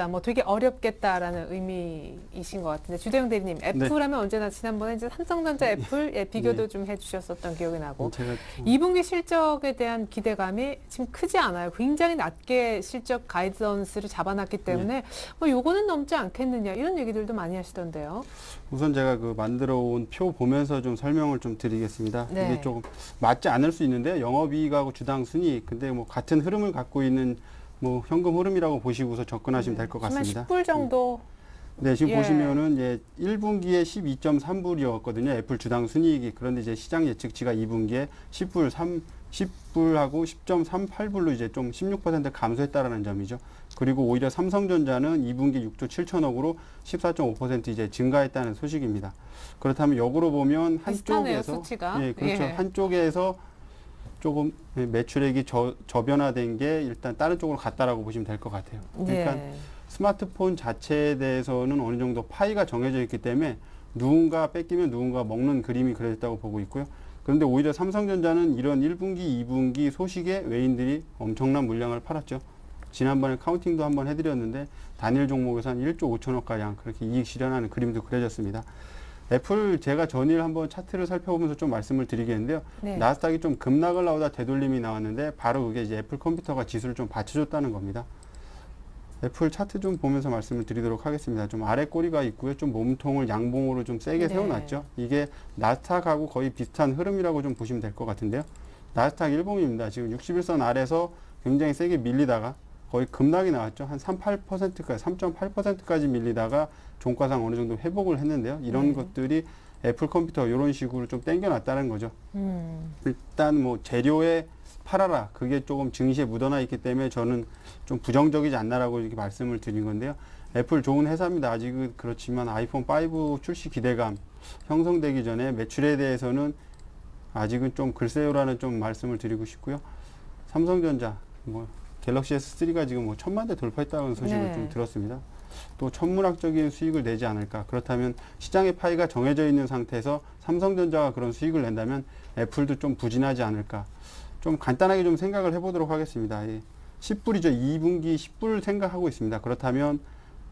뭐 되게 어렵겠다라는 의미이신 것 같은데 주대영 대리님, 애플하면 언제나 지난번에 이제 삼성전자 애플 비교도 좀 해주셨었던 기억이 나고 제가 2분기 실적에 대한 기대감이 지금 크지 않아요. 굉장히 낮게 실적 가이던스를 잡아놨기 때문에 뭐 요거는 넘지 않겠느냐 이런 얘기들도 많이 하시던데요. 우선 제가 그 만들어 온 표 보면서 좀 설명을 좀 드리겠습니다. 네. 이게 조금 맞지 않을 수 있는데요. 영업이익하고 주당 순이익, 근데 뭐 같은 흐름을 갖고 있는 뭐 현금 흐름이라고 보시고서 접근하시면 될 것 같습니다. 10불 정도. 네, 지금 예. 보시면은 이제 1분기에 12.3불이었거든요. 애플 주당 순이익이. 그런데 이제 시장 예측치가 2분기에 10불하고 10.38불로 이제 좀 16% 감소했다라는 점이죠. 그리고 오히려 삼성전자는 2분기 6조 7천억으로 14.5% 이제 증가했다는 소식입니다. 그렇다면 역으로 보면 비슷하네요, 한쪽에서 수치가. 예, 그렇죠. 예. 한쪽에서 조금 매출액이 저변화된 게 일단 다른 쪽으로 갔다라고 보시면 될 것 같아요. 그러니까 예. 스마트폰 자체에 대해서는 어느 정도 파이가 정해져 있기 때문에 누군가 뺏기면 누군가 먹는 그림이 그려졌다고 보고 있고요. 그런데 오히려 삼성전자는 이런 1분기, 2분기 소식에 외인들이 엄청난 물량을 팔았죠. 지난번에 카운팅도 한번 해드렸는데 단일 종목에서 한 1조 5천억가량 그렇게 이익 실현하는 그림도 그려졌습니다. 애플 제가 전일 한번 차트를 살펴보면서 좀 말씀을 드리겠는데요. 네. 나스닥이 좀 급락을 나오다 되돌림이 나왔는데 바로 그게 이제 애플 컴퓨터가 지수를 좀 받쳐줬다는 겁니다. 애플 차트 좀 보면서 말씀을 드리도록 하겠습니다. 좀 아래 꼬리가 있고요. 좀 몸통을 양봉으로 좀 세게 네. 세워놨죠. 이게 나스닥하고 거의 비슷한 흐름이라고 좀 보시면 될 것 같은데요. 나스닥 일봉입니다. 지금 61선 아래서 굉장히 세게 밀리다가 거의 급락이 나왔죠. 한 3.8%까지 3.8%까지 밀리다가 종가상 어느 정도 회복을 했는데요. 이런 것들이 애플 컴퓨터 이런 식으로 좀 땡겨놨다는 거죠. 일단 뭐 재료에 팔아라. 그게 조금 증시에 묻어나 있기 때문에 저는 좀 부정적이지 않나라고 이렇게 말씀을 드린 건데요. 애플 좋은 회사입니다. 아직은 그렇지만 아이폰 5 출시 기대감 형성되기 전에 매출에 대해서는 아직은 좀 글쎄요라는 좀 말씀을 드리고 싶고요. 삼성전자 뭐 갤럭시 S3가 지금 뭐 1,000만 대 돌파했다는 소식을 네. 좀 들었습니다. 또 천문학적인 수익을 내지 않을까. 그렇다면 시장의 파이가 정해져 있는 상태에서 삼성전자가 그런 수익을 낸다면 애플도 좀 부진하지 않을까. 좀 간단하게 좀 생각을 해보도록 하겠습니다. 10불이죠. 2분기 10불 생각하고 있습니다. 그렇다면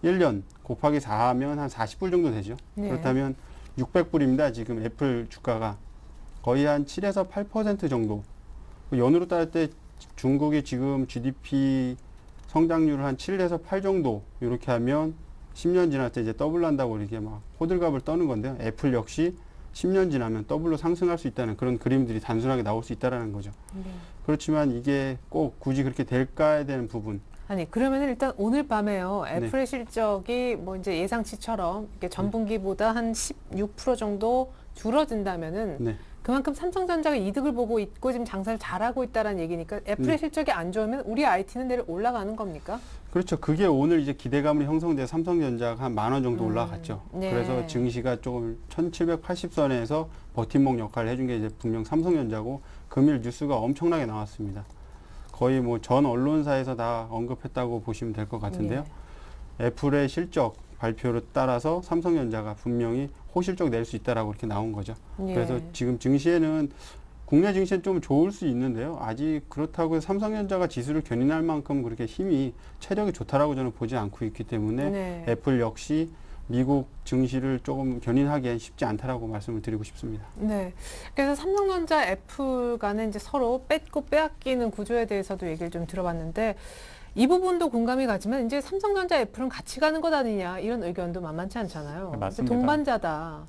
1년 곱하기 4하면 한 40불 정도 되죠. 네. 그렇다면 600불입니다. 지금 애플 주가가 거의 한 7에서 8% 정도. 연으로 따질 때 중국이 지금 GDP 성장률을 한 7에서 8 정도 이렇게 하면 10년 지날 때 이제 더블 난다고 이렇게 막 호들갑을 떠는 건데요. 애플 역시 10년 지나면 더블로 상승할 수 있다는 그런 그림들이 단순하게 나올 수 있다는 거죠. 네. 그렇지만 이게 꼭 굳이 그렇게 될까에 대한 부분. 아니 그러면 일단 오늘 밤에요. 애플의 실적이 뭐 이제 예상치처럼 이렇게 전분기보다 한 16% 정도 줄어든다면은 네. 그만큼 삼성전자가 이득을 보고 있고 지금 장사를 잘하고 있다는 얘기니까 애플의 실적이 안 좋으면 우리 IT는 내일 올라가는 겁니까? 그렇죠. 그게 오늘 이제 기대감이 형성돼 삼성전자가 한 10,000원 정도 올라갔죠. 네. 그래서 증시가 조금 1780선에서 버팀목 역할을 해준 게 이제 분명 삼성전자고 금일 뉴스가 엄청나게 나왔습니다. 거의 뭐 전 언론사에서 다 언급했다고 보시면 될 것 같은데요. 애플의 실적 발표를 따라서 삼성전자가 분명히 호실적 낼 수 있다라고 이렇게 나온 거죠. 예. 그래서 지금 증시에는 국내 증시는 좀 좋을 수 있는데요. 아직 그렇다고 해서 삼성전자가 지수를 견인할 만큼 그렇게 힘이 체력이 좋다라고 저는 보지 않고 있기 때문에 네. 애플 역시 미국 증시를 조금 견인하기엔 쉽지 않다라고 말씀을 드리고 싶습니다. 네. 그래서 삼성전자, 애플 간에 이제 서로 뺏고 빼앗기는 구조에 대해서도 얘기를 좀 들어봤는데 이 부분도 공감이 가지만 이제 삼성전자, 애플은 같이 가는 것 아니냐 이런 의견도 만만치 않잖아요. 맞습니다. 동반자다.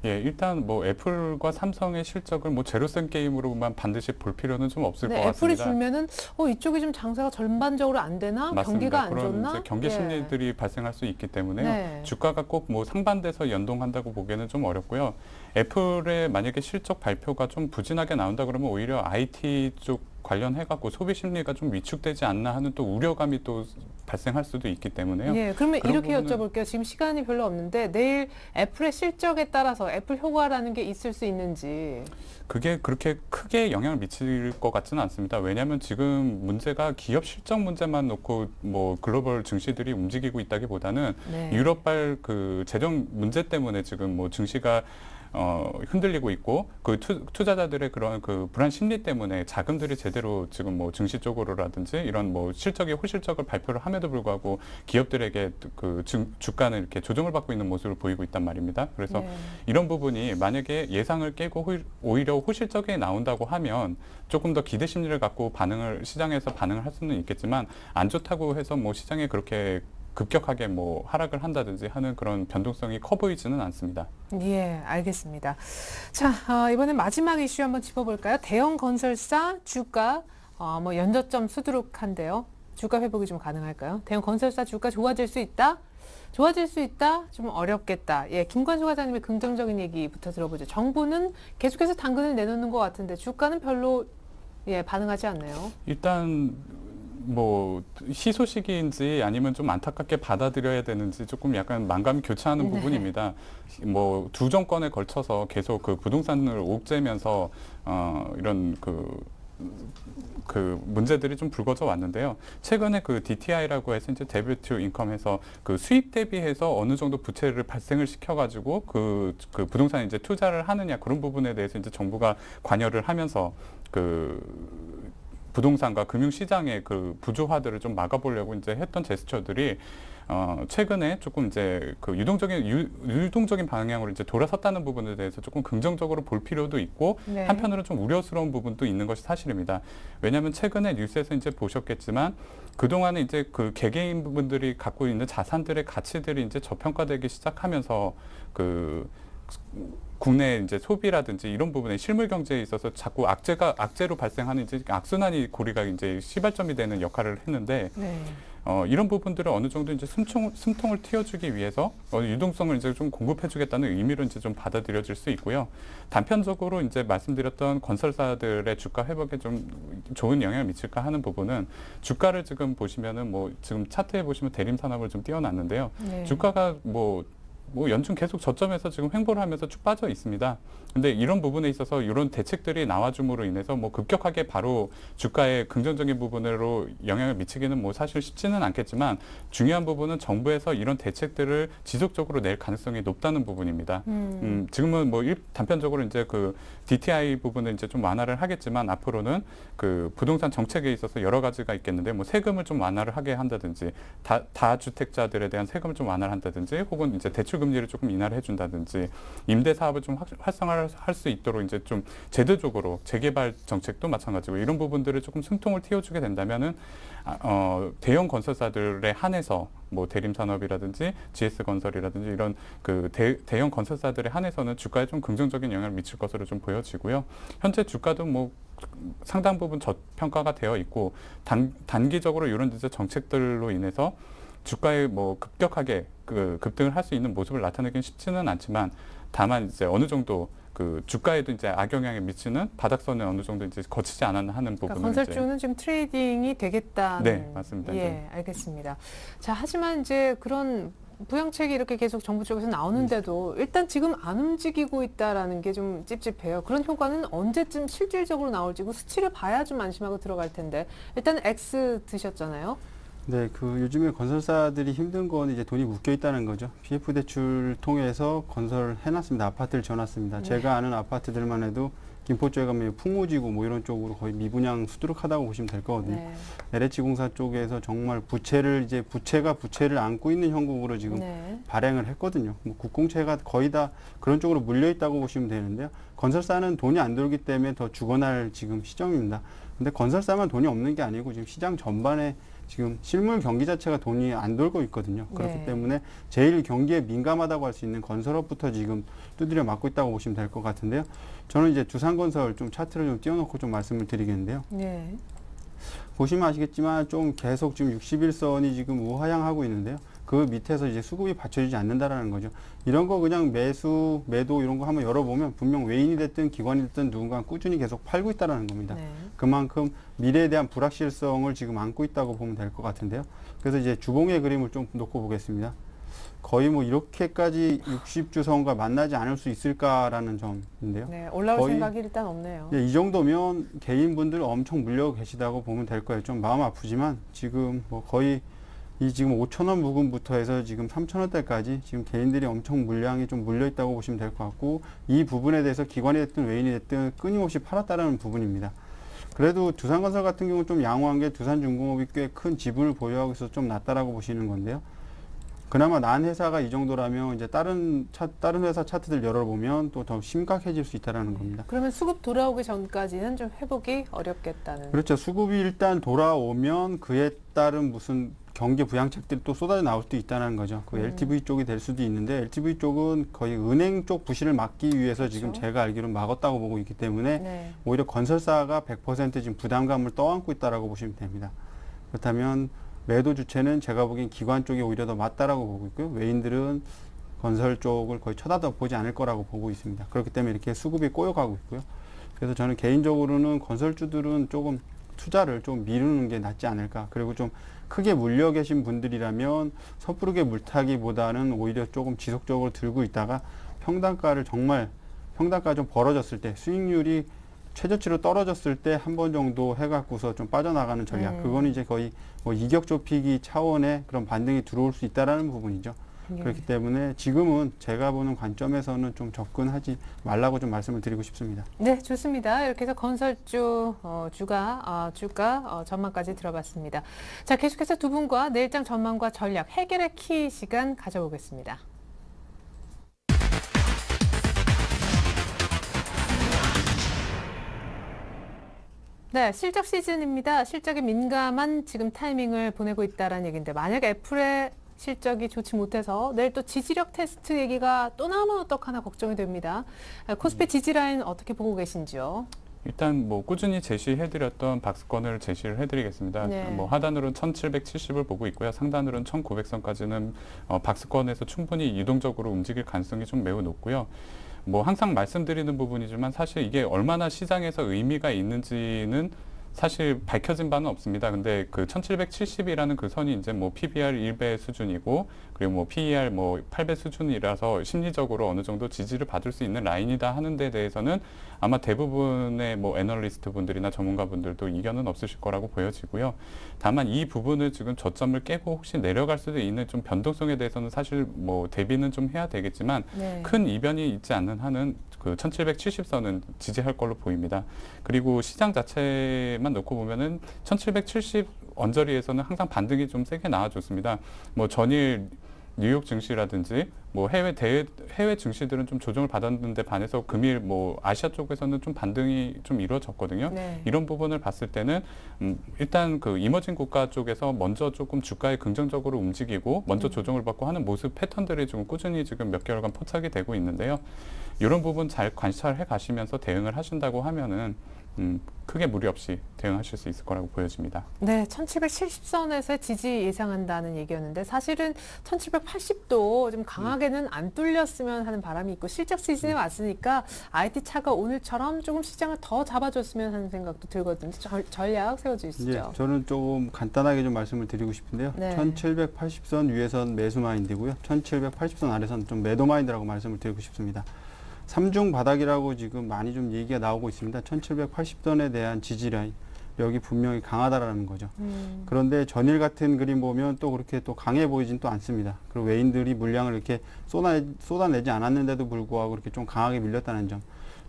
예, 일단 뭐 애플과 삼성의 실적을 뭐 제로섬 게임으로만 반드시 볼 필요는 좀 없을 것 네, 애플이 같습니다. 줄면은 이쪽이 좀 장사가 전반적으로 안 되나? 맞습니다. 경기가 안 그런 좋나? 이제 경계 예. 심리들이 발생할 수 있기 때문에요. 네. 주가가 꼭 뭐 상반돼서 연동한다고 보기에는 좀 어렵고요. 애플의 만약에 실적 발표가 좀 부진하게 나온다 그러면 오히려 IT 쪽 관련해갖고 소비 심리가 좀 위축되지 않나 하는 또 우려감이 또 발생할 수도 있기 때문에요. 예, 그러면 그런 이렇게 부분은- 여쭤볼게요. 지금 시간이 별로 없는데 내일 애플의 실적에 따라서 애플 효과라는 게 있을 수 있는지. 그게 그렇게 크게 영향을 미칠 것 같지는 않습니다. 왜냐하면 지금 문제가 기업 실적 문제만 놓고 뭐 글로벌 증시들이 움직이고 있다기보다는 네. 유럽발 그 재정 문제 때문에 지금 뭐 증시가 흔들리고 있고 그 투자자들의 그런 그 불안 심리 때문에 자금들이 제대로 지금 뭐 증시 쪽으로라든지 이런 뭐 실적의 호실적을 발표를 함에도 불구하고 기업들에게 그 주가는 이렇게 조정을 받고 있는 모습을 보이고 있단 말입니다. 그래서 네. 이런 부분이 만약에 예상을 깨고 오히려 호실적이 나온다고 하면 조금 더 기대 심리를 갖고 시장에서 반응을 할 수는 있겠지만 안 좋다고 해서 뭐 시장에 그렇게 급격하게 뭐 하락을 한다든지 하는 그런 변동성이 커 보이지는 않습니다. 예, 알겠습니다. 자, 이번엔 마지막 이슈 한번 짚어볼까요? 대형 건설사 주가 뭐 연저점 수두룩한데요. 주가 회복이 좀 가능할까요? 대형 건설사 주가 좋아질 수 있다? 좋아질 수 있다? 좀 어렵겠다. 예, 김관수 과장님의 긍정적인 얘기부터 들어보죠. 정부는 계속해서 당근을 내놓는 것 같은데 주가는 별로 반응하지 않네요. 일단 뭐 희소식인지 아니면 좀 안타깝게 받아들여야 되는지 조금 약간 만감이 교차하는 네. 부분입니다. 뭐 두 정권에 걸쳐서 계속 그 부동산을 옥죄면서 이런 그 문제들이 좀 불거져 왔는데요. 최근에 그 DTI라고 해서 이제 데뷔 투 인컴해서 그 수입 대비해서 어느 정도 부채를 발생을 시켜가지고 그 부동산에 이제 투자를 하느냐 그런 부분에 대해서 이제 정부가 관여를 하면서 부동산과 금융시장의 그 부조화들을 좀 막아보려고 이제 했던 제스처들이 최근에 조금 이제 그 유동적인 방향으로 이제 돌아섰다는 부분에 대해서 조금 긍정적으로 볼 필요도 있고 네. 한편으로 좀 우려스러운 부분도 있는 것이 사실입니다. 왜냐하면 최근에 뉴스에서 이제 보셨겠지만 그동안에 이제 그 개개인분들이 갖고 있는 자산들의 가치들이 이제 저평가되기 시작하면서 국내 이제 소비라든지 이런 부분에 실물 경제에 있어서 자꾸 악재로 발생하는 이제 악순환이 고리가 이제 시발점이 되는 역할을 했는데 네. 이런 부분들을 어느 정도 이제 숨통을 틔워주기 위해서 유동성을 이제 좀 공급해주겠다는 의미로 이제 좀 받아들여질 수 있고요. 단편적으로 이제 말씀드렸던 건설사들의 주가 회복에 좀 좋은 영향을 미칠까 하는 부분은 주가를 지금 보시면은 뭐 지금 차트에 보시면 대림 산업을 좀 띄워놨는데요. 네. 주가가 뭐 연중 계속 저점에서 지금 횡보를 하면서 쭉 빠져 있습니다. 근데 이런 부분에 있어서 이런 대책들이 나와줌으로 인해서 뭐 급격하게 바로 주가에 긍정적인 부분으로 영향을 미치기는 뭐 사실 쉽지는 않겠지만 중요한 부분은 정부에서 이런 대책들을 지속적으로 낼 가능성이 높다는 부분입니다. 지금은 뭐 단편적으로 이제 그 DTI 부분은 이제 좀 완화를 하겠지만 앞으로는 그 부동산 정책에 있어서 여러 가지가 있겠는데 뭐 세금을 좀 완화를 하게 한다든지 다주택자들에 대한 세금을 좀 완화를 한다든지 혹은 이제 대출 금리를 조금 인하를 해준다든지 임대 사업을 좀 활성화를 할 수 있도록 이제 좀 제도적으로 재개발 정책도 마찬가지고 이런 부분들을 조금 숨통을 틔워주게 된다면은 대형 건설사들에 한해서 뭐 대림산업이라든지 GS건설이라든지 이런 그 대형 건설사들에 한해서는 주가에 좀 긍정적인 영향을 미칠 것으로 좀 보여지고요. 현재 주가도 뭐 상당 부분 저평가가 되어 있고 단기적으로 이런 이제 정책들로 인해서 주가에 뭐 급격하게 그 급등을 할 수 있는 모습을 나타내기는 쉽지는 않지만 다만 이제 어느 정도 그 주가에도 이제 악영향을 미치는 바닥선을 어느 정도 이제 거치지 않았나 하는 부분은 그러니까 건설주는 지금 트레이딩이 되겠다는. 네, 맞습니다. 예, 네. 알겠습니다. 자, 하지만 이제 그런 부양책이 이렇게 계속 정부 쪽에서 나오는데도 일단 지금 안 움직이고 있다라는 게 좀 찝찝해요. 그런 효과는 언제쯤 실질적으로 나올지 그 수치를 봐야 좀 안심하고 들어갈 텐데 일단 X 드셨잖아요. 네, 그 요즘에 건설사들이 힘든 건 이제 돈이 묶여 있다는 거죠. PF 대출 통해서 건설을 해놨습니다. 아파트를 지어놨습니다. 네. 제가 아는 아파트들만 해도 김포 쪽에 가면 풍무지구 뭐 이런 쪽으로 거의 미분양 수두룩하다고 보시면 될 거거든요. 네. LH공사 쪽에서 정말 부채가 부채를 안고 있는 형국으로 지금 네. 발행을 했거든요. 뭐 국공채가 거의 다 그런 쪽으로 물려 있다고 보시면 되는데요. 건설사는 돈이 안 들기 때문에 더 죽어날 지금 시점입니다. 근데 건설사만 돈이 없는 게 아니고 지금 시장 전반에 지금 실물 경기 자체가 돈이 안 돌고 있거든요. 그렇기 네. 때문에 제일 경기에 민감하다고 할 수 있는 건설업부터 지금 두드려 맞고 있다고 보시면 될 것 같은데요. 저는 이제 두산건설 좀 차트를 좀 띄워놓고 좀 말씀을 드리겠는데요. 네. 보시면 아시겠지만 좀 계속 지금 60일선이 지금 우하향하고 있는데요. 그 밑에서 이제 수급이 받쳐주지 않는다라는 거죠. 이런 거 그냥 매수, 매도 이런 거 한번 열어보면 분명 외인이 됐든 기관이 됐든 누군가 꾸준히 계속 팔고 있다라는 겁니다. 네. 그만큼 미래에 대한 불확실성을 지금 안고 있다고 보면 될 것 같은데요. 그래서 이제 주봉의 그림을 좀 놓고 보겠습니다. 거의 뭐 이렇게까지 60주 선과 만나지 않을 수 있을까라는 점인데요. 네. 올라올 거의- 생각이 일단 없네요. 이 정도면 개인분들 엄청 물려 계시다고 보면 될 거예요. 좀 마음 아프지만 지금 뭐 거의 이 지금 5,000원 부근부터 해서 지금 3,000원대까지 지금 개인들이 엄청 물량이 좀 물려 있다고 보시면 될 것 같고 이 부분에 대해서 기관이 됐든 외인이 됐든 끊임없이 팔았다라는 부분입니다. 그래도 두산건설 같은 경우는 좀 양호한 게 두산중공업이 꽤 큰 지분을 보유하고 있어서 좀 낫다라고 보시는 건데요. 그나마 난 회사가 이 정도라면 이제 다른 회사 차트들 열어보면 또 더 심각해질 수 있다라는 겁니다. 그러면 수급 돌아오기 전까지는 좀 회복이 어렵겠다는. 그렇죠. 수급이 일단 돌아오면 그에 따른 무슨 경기 부양책들이 또 쏟아져 나올 수도 있다는 거죠. 그 LTV 쪽이 될 수도 있는데 LTV 쪽은 거의 은행 쪽 부실을 막기 위해서 지금 그렇죠. 제가 알기로는 막았다고 보고 있기 때문에 네. 오히려 건설사가 100% 지금 부담감을 떠안고 있다라고 보시면 됩니다. 그렇다면 매도 주체는 제가 보기엔 기관 쪽이 오히려 더 맞다라고 보고 있고요. 외인들은 건설 쪽을 거의 쳐다보지 않을 거라고 보고 있습니다. 그렇기 때문에 이렇게 수급이 꼬여가고 있고요. 그래서 저는 개인적으로는 건설주들은 조금 투자를 좀 미루는 게 낫지 않을까. 그리고 좀 크게 물려 계신 분들이라면 섣부르게 물타기보다는 오히려 조금 지속적으로 들고 있다가 평단가가 좀 벌어졌을 때 수익률이 최저치로 떨어졌을 때 한 번 정도 해갖고서 좀 빠져나가는 전략. 그거는 이제 거의 뭐 이격 좁히기 차원의 그런 반등이 들어올 수 있다라는 부분이죠. 예. 그렇기 때문에 지금은 제가 보는 관점에서는 좀 접근하지 말라고 좀 말씀을 드리고 싶습니다. 네, 좋습니다. 이렇게 해서 건설주 주가 전망까지 들어봤습니다. 자, 계속해서 두 분과 내일장 전망과 전략 해결의 키 시간 가져보겠습니다. 네, 실적 시즌입니다. 실적에 민감한 지금 타이밍을 보내고 있다는 얘기인데 만약 애플의 실적이 좋지 못해서 내일 또 지지력 테스트 얘기가 또 나오면 어떡하나 걱정이 됩니다. 코스피 지지라인 어떻게 보고 계신지요? 일단 뭐 꾸준히 제시해드렸던 박스권을 제시를 해드리겠습니다. 네. 뭐 하단으로는 1770을 보고 있고요. 상단으로는 1900선까지는 박스권에서 충분히 유동적으로 움직일 가능성이 좀 매우 높고요. 뭐 항상 말씀드리는 부분이지만 사실 이게 얼마나 시장에서 의미가 있는지는 사실 밝혀진 바는 없습니다. 근데 그 1770이라는 그 선이 이제 뭐 PBR 1배 수준이고 그리고 뭐 PER 뭐 8배 수준이라서 심리적으로 어느 정도 지지를 받을 수 있는 라인이다 하는 데 대해서는 아마 대부분의 뭐 애널리스트 분들이나 전문가 분들도 이견은 없으실 거라고 보여지고요. 다만 이 부분을 지금 저점을 깨고 혹시 내려갈 수도 있는 좀 변동성에 대해서는 사실 뭐 대비는 좀 해야 되겠지만 네. 큰 이변이 있지 않는 한은 그 1770선은 지지할 걸로 보입니다. 그리고 시장 자체만 놓고 보면은 1770 언저리에서는 항상 반등이 좀 세게 나와줬습니다. 뭐 전일 뉴욕 증시라든지 뭐 해외 증시들은 좀 조정을 받았는데 반해서 금일 뭐 아시아 쪽에서는 좀 반등이 좀 이루어졌거든요. 네. 이런 부분을 봤을 때는 일단 그 이머징 국가 쪽에서 먼저 조금 주가에 긍정적으로 움직이고 먼저 조정을 받고 하는 모습 패턴들이 지금 꾸준히 지금 몇 개월간 포착이 되고 있는데요. 이런 부분 잘 관찰해 가시면서 대응을 하신다고 하면은 크게 무리 없이 대응하실 수 있을 거라고 보여집니다. 네, 1770선에서 지지 예상한다는 얘기였는데 사실은 1780도 좀 강하게는 안 뚫렸으면 하는 바람이 있고 실적 시즌에 왔으니까 IT 차가 오늘처럼 조금 시장을 더 잡아줬으면 하는 생각도 들거든요. 전략 세워주시죠. 예, 저는 조금 간단하게 좀 말씀을 드리고 싶은데요. 네. 1780선 위에선 매수 마인드고요. 1780선 아래선 좀 매도 마인드라고 말씀을 드리고 싶습니다. 삼중 바닥이라고 지금 많이 좀 얘기가 나오고 있습니다. 1780선에 대한 지지라인 여기 분명히 강하다라는 거죠. 그런데 전일 같은 그림 보면 또 그렇게 또 강해 보이진 또 않습니다. 그리고 외인들이 물량을 이렇게 쏟아내지 않았는데도 불구하고 그렇게 좀 강하게 밀렸다는 점.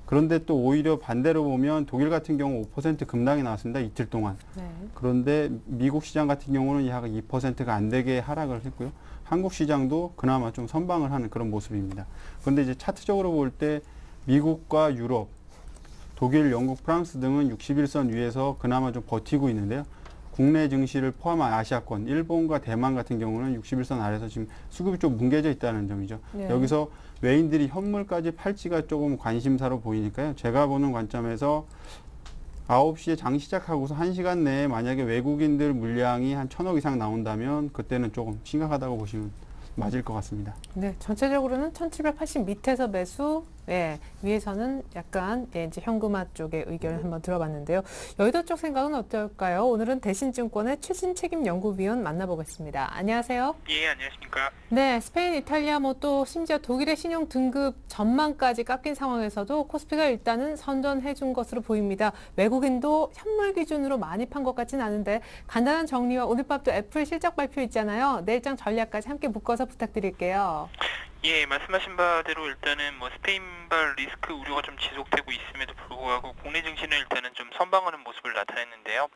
그런데 또 오히려 반대로 보면 독일 같은 경우 5% 급락이 나왔습니다. 이틀 동안. 네. 그런데 미국 시장 같은 경우는 약 2%가 안 되게 하락을 했고요. 한국 시장도 그나마 좀 선방을 하는 그런 모습입니다. 그런데 이제 차트적으로 볼 때 미국과 유럽, 독일, 영국, 프랑스 등은 61선 위에서 그나마 좀 버티고 있는데요. 국내 증시를 포함한 아시아권, 일본과 대만 같은 경우는 61선 아래에서 지금 수급이 좀 뭉개져 있다는 점이죠. 네. 여기서 외인들이 현물까지 팔지가 조금 관심사로 보이니까요. 제가 보는 관점에서 9시에 장 시작하고서 1시간 내에 만약에 외국인들 물량이 한 1,000억 이상 나온다면 그때는 조금 심각하다고 보시면 맞을 것 같습니다. 네, 전체적으로는 1780 밑에서 매수, 예, 위에서는 약간 예, 이제 현금화 쪽의 의견을 한번 들어봤는데요. 여의도 쪽 생각은 어떨까요? 오늘은 대신증권의 최신 책임 연구위원 만나보겠습니다. 안녕하세요. 예, 안녕하십니까. 네, 스페인, 이탈리아, 뭐 또 심지어 독일의 신용 등급 전망까지 깎인 상황에서도 코스피가 일단은 선전해 준 것으로 보입니다. 외국인도 현물 기준으로 많이 판 것 같진 않은데 간단한 정리와 오늘 밤 또 애플 실적 발표 있잖아요. 내일장 전략까지 함께 묶어서 부탁드릴게요. 예, 말씀하신 바대로 일단은 뭐 스페인발 리스크 우려가 좀 지속되고 있음에도 불구하고 국내 증시는 일단은 좀 선방하는 모습을 나타냈는데요.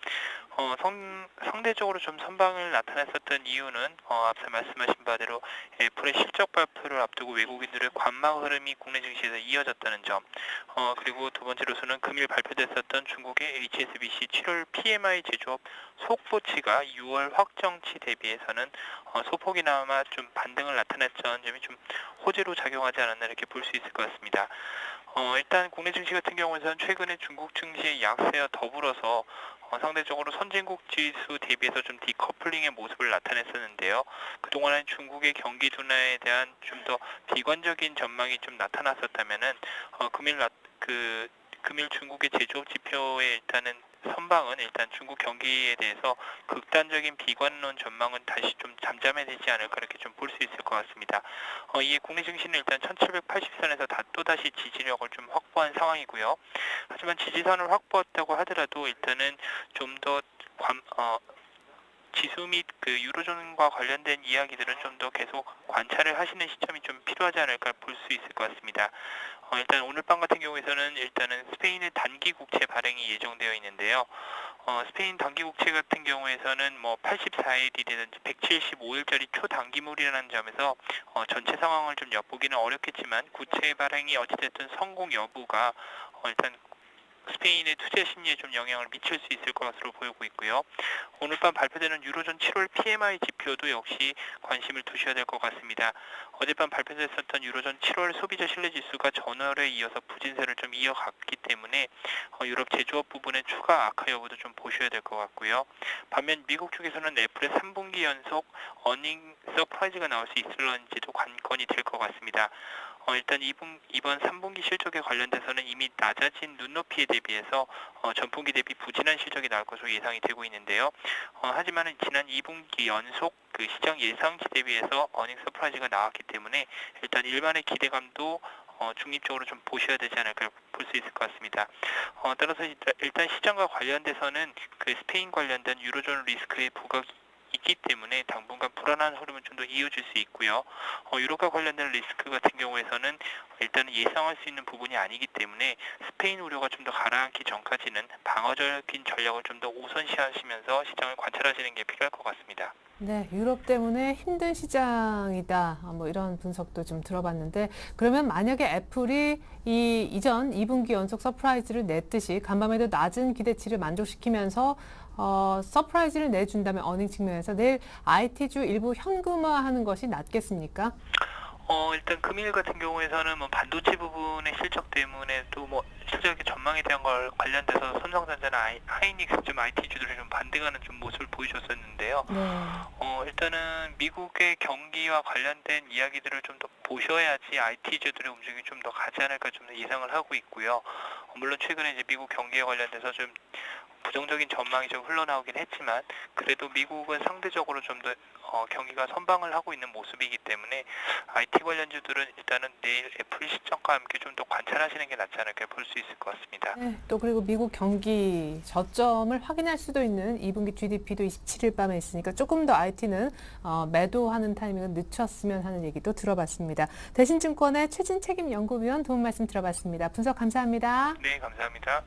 상대적으로 좀 선방을 나타냈었던 이유는 앞서 말씀하신 바대로 애플의 실적 발표를 앞두고 외국인들의 관망 흐름이 국내 증시에서 이어졌다는 점, 그리고 두 번째로서는 금일 발표됐었던 중국의 HSBC 7월 PMI 제조업 속보치가 6월 확정치 대비해서는 소폭이나마 좀 반등을 나타냈던 점이 좀 호재로 작용하지 않았나 이렇게 볼 수 있을 것 같습니다. 일단 국내 증시 같은 경우에는 최근에 중국 증시의 약세와 더불어서 상대적으로 선진국 지수 대비해서 좀 디커플링의 모습을 나타냈었는데요. 그동안은 중국의 경기 둔화에 대한 좀 더 비관적인 전망이 좀 나타났었다면은 금일 중국의 제조업 지표에 일단은 선방은 일단 중국 경기에 대해서 극단적인 비관론 전망은 다시 좀 잠잠해지지 않을까 이렇게 좀 볼 수 있을 것 같습니다. 이에 국내 증시는 일단 1780선에서 또다시 지지력을 좀 확보한 상황이고요. 하지만 지지선을 확보했다고 하더라도 일단은 좀 더 지수 및 그 유로존과 관련된 이야기들은 좀 더 계속 관찰을 하시는 시점이 좀 필요하지 않을까 볼 수 있을 것 같습니다. 일단 오늘 밤 같은 경우에는 일단은 스페인의 단기 국채 발행이 예정되어 있는데요. 스페인 단기 국채 같은 경우에서는 뭐 84일이라든지 175일짜리 초단기물이라는 점에서 전체 상황을 좀 엿보기는 어렵겠지만 국채 발행이 어찌됐든 성공 여부가 일단 스페인의 투자 심리에 좀 영향을 미칠 수 있을 것으로 보이고 있고요. 오늘 밤 발표되는 유로존 7월 PMI 지표도 역시 관심을 두셔야 될 것 같습니다. 어젯밤 발표됐었던 유로존 7월 소비자 신뢰지수가 전월에 이어서 부진세를 좀 이어갔기 때문에 유럽 제조업 부분의 추가 악화 여부도 좀 보셔야 될 것 같고요. 반면 미국 쪽에서는 애플의 3분기 연속 어닝 서프라이즈가 나올 수 있을런지도 관건이 될 것 같습니다. 일단 이번 3분기 실적에 관련돼서는 이미 낮아진 눈높이에 대비해서 전분기 대비 부진한 실적이 나올 것으로 예상이 되고 있는데요. 하지만 지난 2분기 연속 그 시장 예상치 대비해서 어닝 서프라이즈가 나왔기 때문에 일단 일반의 기대감도 중립적으로 좀 보셔야 되지 않을까 볼 수 있을 것 같습니다. 따라서 일단 시장과 관련돼서는 그 스페인 관련된 유로존 리스크의 부각이 있기 때문에 당분간 불안한 흐름은 좀 더 이어질 수 있고요. 유럽과 관련된 리스크 같은 경우에서는 일단은 예상할 수 있는 부분이 아니기 때문에 스페인 우려가 좀 더 가라앉기 전까지는 방어적인 전략을 좀 더 우선시하시면서 시장을 관찰하시는 게 필요할 것 같습니다. 네, 유럽 때문에 힘든 시장이다. 뭐 이런 분석도 좀 들어봤는데 그러면 만약에 애플이 이전 2분기 연속 서프라이즈를 냈듯이 간밤에도 낮은 기대치를 만족시키면서 서프라이즈를 내준다면 어닝 측면에서 내일 IT주 일부 현금화하는 것이 낫겠습니까? 일단 금일 같은 경우에서는 뭐 반도체 부분의 실적 때문에 또 뭐 실적의 전망에 대한 걸 관련돼서 삼성전자나 하이닉스 좀 IT주들이 좀 반등하는 좀 모습을 보여줬었는데요. 네. 일단은 미국의 경기와 관련된 이야기들을 좀 더 보셔야지 IT주들의 움직임이 좀 더 가지 않을까 좀 예상을 하고 있고요. 물론 최근에 이제 미국 경기에 관련돼서 좀 부정적인 전망이 좀 흘러나오긴 했지만 그래도 미국은 상대적으로 좀 더 경기가 선방을 하고 있는 모습이기 때문에 IT 관련주들은 일단은 내일 애플 시점과 함께 좀 더 관찰하시는 게 낫지 않을까 볼 수 있을 것 같습니다. 네, 또 그리고 미국 경기 저점을 확인할 수도 있는 2분기 GDP도 27일 밤에 있으니까 조금 더 IT는 매도하는 타이밍을 늦췄으면 하는 얘기도 들어봤습니다. 대신증권의 최진책임 연구위원 도움 말씀 들어봤습니다. 분석 감사합니다. 네, 감사합니다.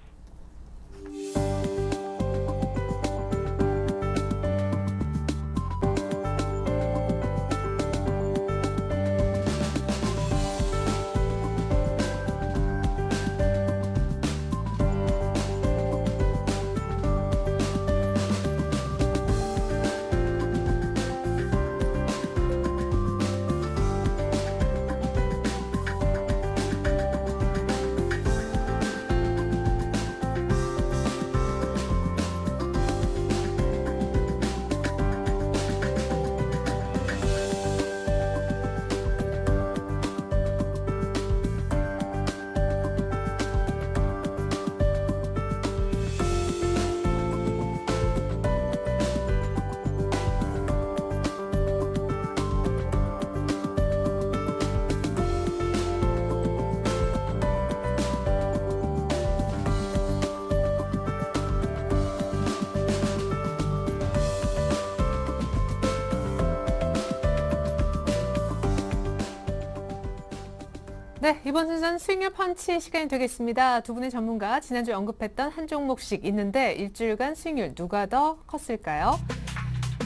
네, 이번 순서는 수익률 펀치 시간이 되겠습니다. 두 분의 전문가, 지난주 언급했던 한 종목씩 있는데 일주일간 수익률 누가 더 컸을까요?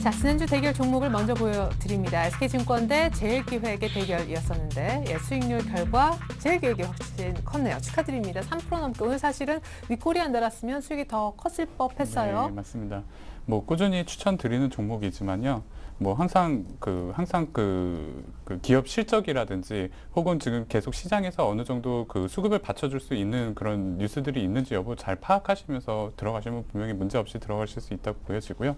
자, 지난주 대결 종목을 먼저 보여드립니다. SK증권 대 제일기획의 대결이었었는데 수익률 결과 제일기획이 훨씬 컸네요. 축하드립니다. 3% 넘게. 오늘 사실은 윗꼬리 안 달았으면 수익이 더 컸을 법했어요. 네, 맞습니다. 뭐 꾸준히 추천드리는 종목이지만요. 뭐 항상 그 기업 실적이라든지 혹은 지금 계속 시장에서 어느 정도 그 수급을 받쳐줄 수 있는 그런 뉴스들이 있는지 여부 잘 파악하시면서 들어가시면 분명히 문제 없이 들어가실 수 있다고 보여지고요.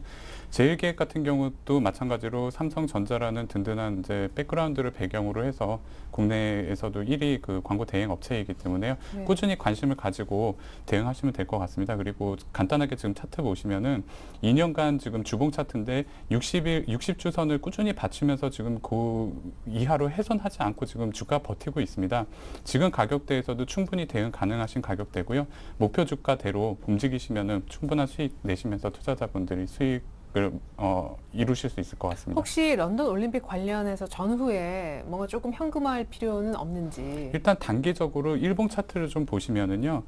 제일기획 같은 경우도 마찬가지로 삼성전자라는 든든한 이제 백그라운드를 배경으로 해서 국내에서도 1위 그 광고 대행 업체이기 때문에요. 네. 꾸준히 관심을 가지고 대응하시면 될 것 같습니다. 그리고 간단하게 지금 차트 보시면은 2년간 지금 주봉 차트인데 60주 선을 꾸준히 받치면서 지금 그 이하로 훼손하지 않고 지금 주가 버티고 있습니다. 지금 가격대에서도 충분히 대응 가능하신 가격대고요. 목표 주가대로 움직이시면은 충분한 수익 내시면서 투자자분들이 수익을 이루실 수 있을 것 같습니다. 혹시 런던 올림픽 관련해서 전후에 뭔가 조금 현금화할 필요는 없는지. 일단 단기적으로 일봉 차트를 좀 보시면은요.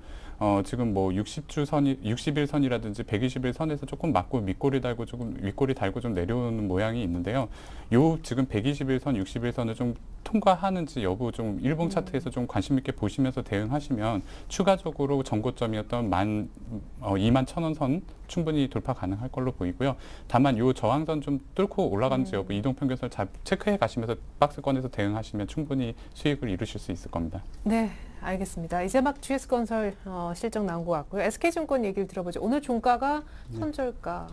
지금 뭐 60일 선이라든지 120일 선에서 조금 맞고 윗꼬리 달고 조금 윗꼬리 달고 좀 내려오는 모양이 있는데요. 요 지금 120일 선, 60일 선을 좀 통과하는지 여부 좀 일봉 차트에서 좀 관심 있게 보시면서 대응하시면 추가적으로 전고점이었던 21,000원 선 충분히 돌파 가능할 걸로 보이고요. 다만 요 저항선 좀 뚫고 올라가는지 여부 이동평균선을 잘 체크해 가시면서 박스권에서 대응하시면 충분히 수익을 이루실 수 있을 겁니다. 네, 알겠습니다. 이제 막 GS건설 실적 나온 것 같고요. SK증권 얘기를 들어보죠. 오늘 종가가 손절가.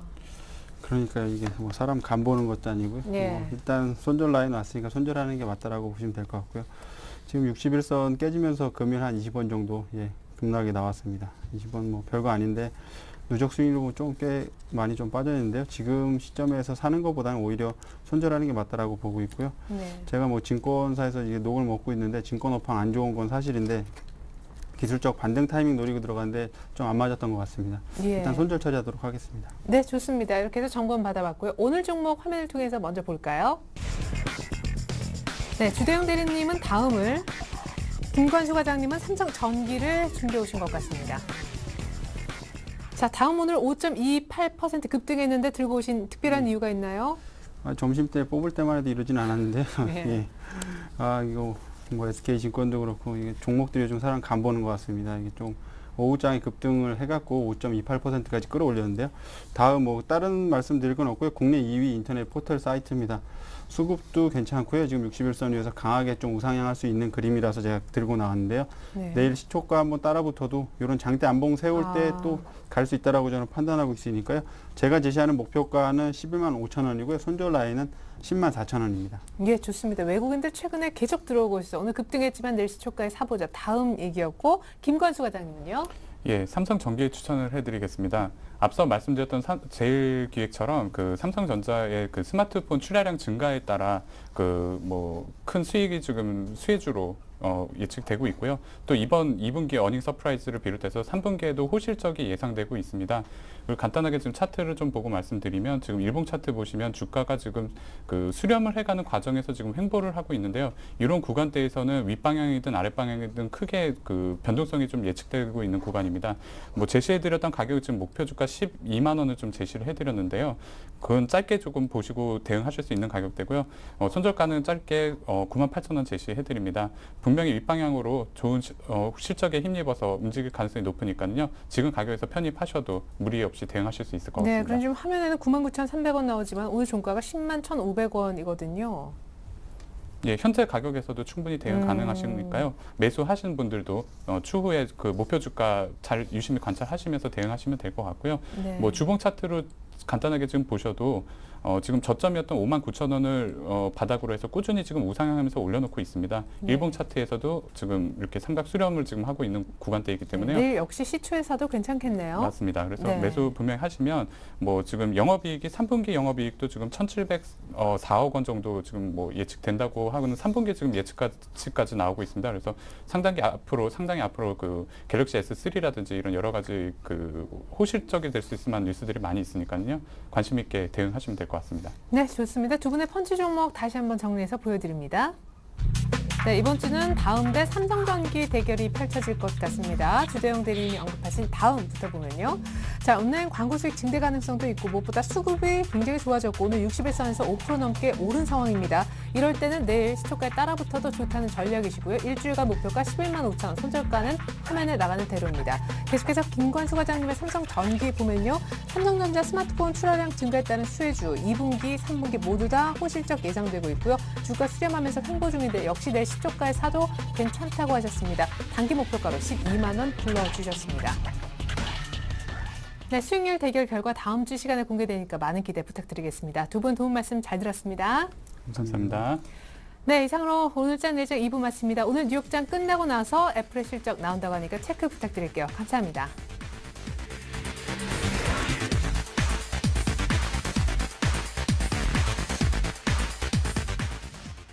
그러니까 이게 뭐 사람 간 보는 것도 아니고요. 예. 뭐 일단 손절 라인 왔으니까 손절하는 게 맞다라고 보시면 될 것 같고요. 지금 61선 깨지면서 금일 한 20원 정도 급락이 나왔습니다. 20원 뭐 별거 아닌데 누적 수익률은 좀 꽤 많이 좀 빠졌는데요. 지금 시점에서 사는 것보다는 오히려 손절하는 게 맞다라고 보고 있고요. 네. 제가 뭐 증권사에서 이게 녹을 먹고 있는데 증권 업황 안 좋은 건 사실인데 기술적 반등 타이밍 노리고 들어갔는데 좀 안 맞았던 것 같습니다. 예. 일단 손절 처리하도록 하겠습니다. 네, 좋습니다. 이렇게 해서 점검 받아봤고요. 오늘 종목 화면을 통해서 먼저 볼까요? 네, 주대영 대리님은 다음을, 김관수 과장님은 삼성전기를 준비해 오신 것 같습니다. 자, 다음 오늘 5.28% 급등했는데 들고 오신 특별한 이유가 있나요? 점심 때 뽑을 때만 해도 이러진 않았는데 예. 예. 이거 뭐 SK증권도 그렇고 이게 종목들이 좀 사람 간 보는 것 같습니다. 이게 좀 오후장에 급등을 해갖고 5.28%까지 끌어올렸는데요. 다음 뭐 다른 말씀드릴 건 없고요. 국내 2위 인터넷 포털 사이트입니다. 수급도 괜찮고요. 지금 61선 위에서 강하게 좀 우상향할 수 있는 그림이라서 제가 들고 나왔는데요. 네. 내일 시초가 한번 따라 붙어도 이런 장대 안봉 세울 때 또 갈 수 있다라고 저는 판단하고 있으니까요. 제가 제시하는 목표가는 11만 5천 원이고요. 손절 라인은 10만 4천 원입니다. 예, 좋습니다. 외국인들 최근에 계속 들어오고 있어요. 오늘 급등했지만 내일 시초가에 사보자. 다음 얘기였고, 김관수 과장님은요? 예, 삼성전기에 추천을 해드리겠습니다. 앞서 말씀드렸던 제일기획처럼 그 삼성전자의 그 스마트폰 출하량 증가에 따라 그 뭐 큰 수익이 지금 수혜주로 예측되고 있고요. 또 이번 2분기 어닝 서프라이즈를 비롯해서 3분기에도 호실적이 예상되고 있습니다. 그리고 간단하게 지금 차트를 좀 보고 말씀드리면 지금 일봉 차트 보시면 주가가 지금 그 수렴을 해가는 과정에서 지금 횡보를 하고 있는데요. 이런 구간대에서는 윗방향이든 아랫방향이든 크게 그 변동성이 좀 예측되고 있는 구간입니다. 뭐 제시해드렸던 가격이 지금 목표 주가 12만 원을 좀 제시를 해드렸는데요. 그건 짧게 조금 보시고 대응하실 수 있는 가격대고요. 손절가는 짧게 98,000원 제시해드립니다. 분명히 윗방향으로 좋은 실적에 힘입어서 움직일 가능성이 높으니까요. 지금 가격에서 편입하셔도 무리 없이 대응하실 수 있을 것 같습니다. 네, 그럼 지금 화면에는 99,300원 나오지만 오늘 종가가 10만 1,500원이거든요. 예, 현재 가격에서도 충분히 대응 가능하시니까요. 매수하시는 분들도 추후에 그 목표 주가 잘 유심히 관찰하시면서 대응하시면 될 것 같고요. 네. 뭐 주봉 차트로 간단하게 지금 보셔도 지금 저점이었던 59,000원을 바닥으로 해서 꾸준히 지금 우상향하면서 올려놓고 있습니다. 네. 일봉 차트에서도 지금 이렇게 삼각 수렴을 지금 하고 있는 구간대이기 때문에요. 내일 역시 시초에서도 괜찮겠네요. 맞습니다. 그래서 네. 매수 분명히 하시면 뭐 지금 영업이익이 3분기 영업이익도 지금 1,704억 원 정도 지금 뭐 예측된다고 하고는 3분기 지금 예측까지 나오고 있습니다. 그래서 상당히 앞으로 그 갤럭시 S3라든지 이런 여러 가지 그 호실적이 될 수 있을 만한 뉴스들이 많이 있으니까요. 관심 있게 대응하시면 될 것 같습니다. 네, 좋습니다. 두 분의 펀치 종목 다시 한번 정리해서 보여드립니다. 네, 이번 주는 다음대 삼성전기 대결이 펼쳐질 것 같습니다. 주대영 대리님이 언급하신 다음부터 보면요. 자, 온라인 광고 수익 증대 가능성도 있고 무엇보다 수급이 굉장히 좋아졌고 오늘 61선에서 5% 넘게 오른 상황입니다. 이럴 때는 내일 시초가에 따라붙어도 좋다는 전략이시고요. 일주일간 목표가 11만 5천 원, 손절가는 화면에 나가는 대로입니다. 계속해서 김관수 과장님의 삼성전기 보면요. 삼성전자 스마트폰 출하량 증가에 따른 수혜주 2분기, 3분기 모두 다 호실적 예상되고 있고요. 주가 수렴하면서 횡보 중인데 역시 내일 시초가에 사도 괜찮다고 하셨습니다. 단기 목표가로 12만 원 불러주셨습니다. 네, 수익률 대결 결과 다음 주 시간에 공개되니까 많은 기대 부탁드리겠습니다. 두 분 도움 말씀 잘 들었습니다. 감사합니다. 네, 이상으로 오늘장 내장 2부 마칩니다. 오늘 뉴욕장 끝나고 나서 애플의 실적 나온다고 하니까 체크 부탁드릴게요. 감사합니다.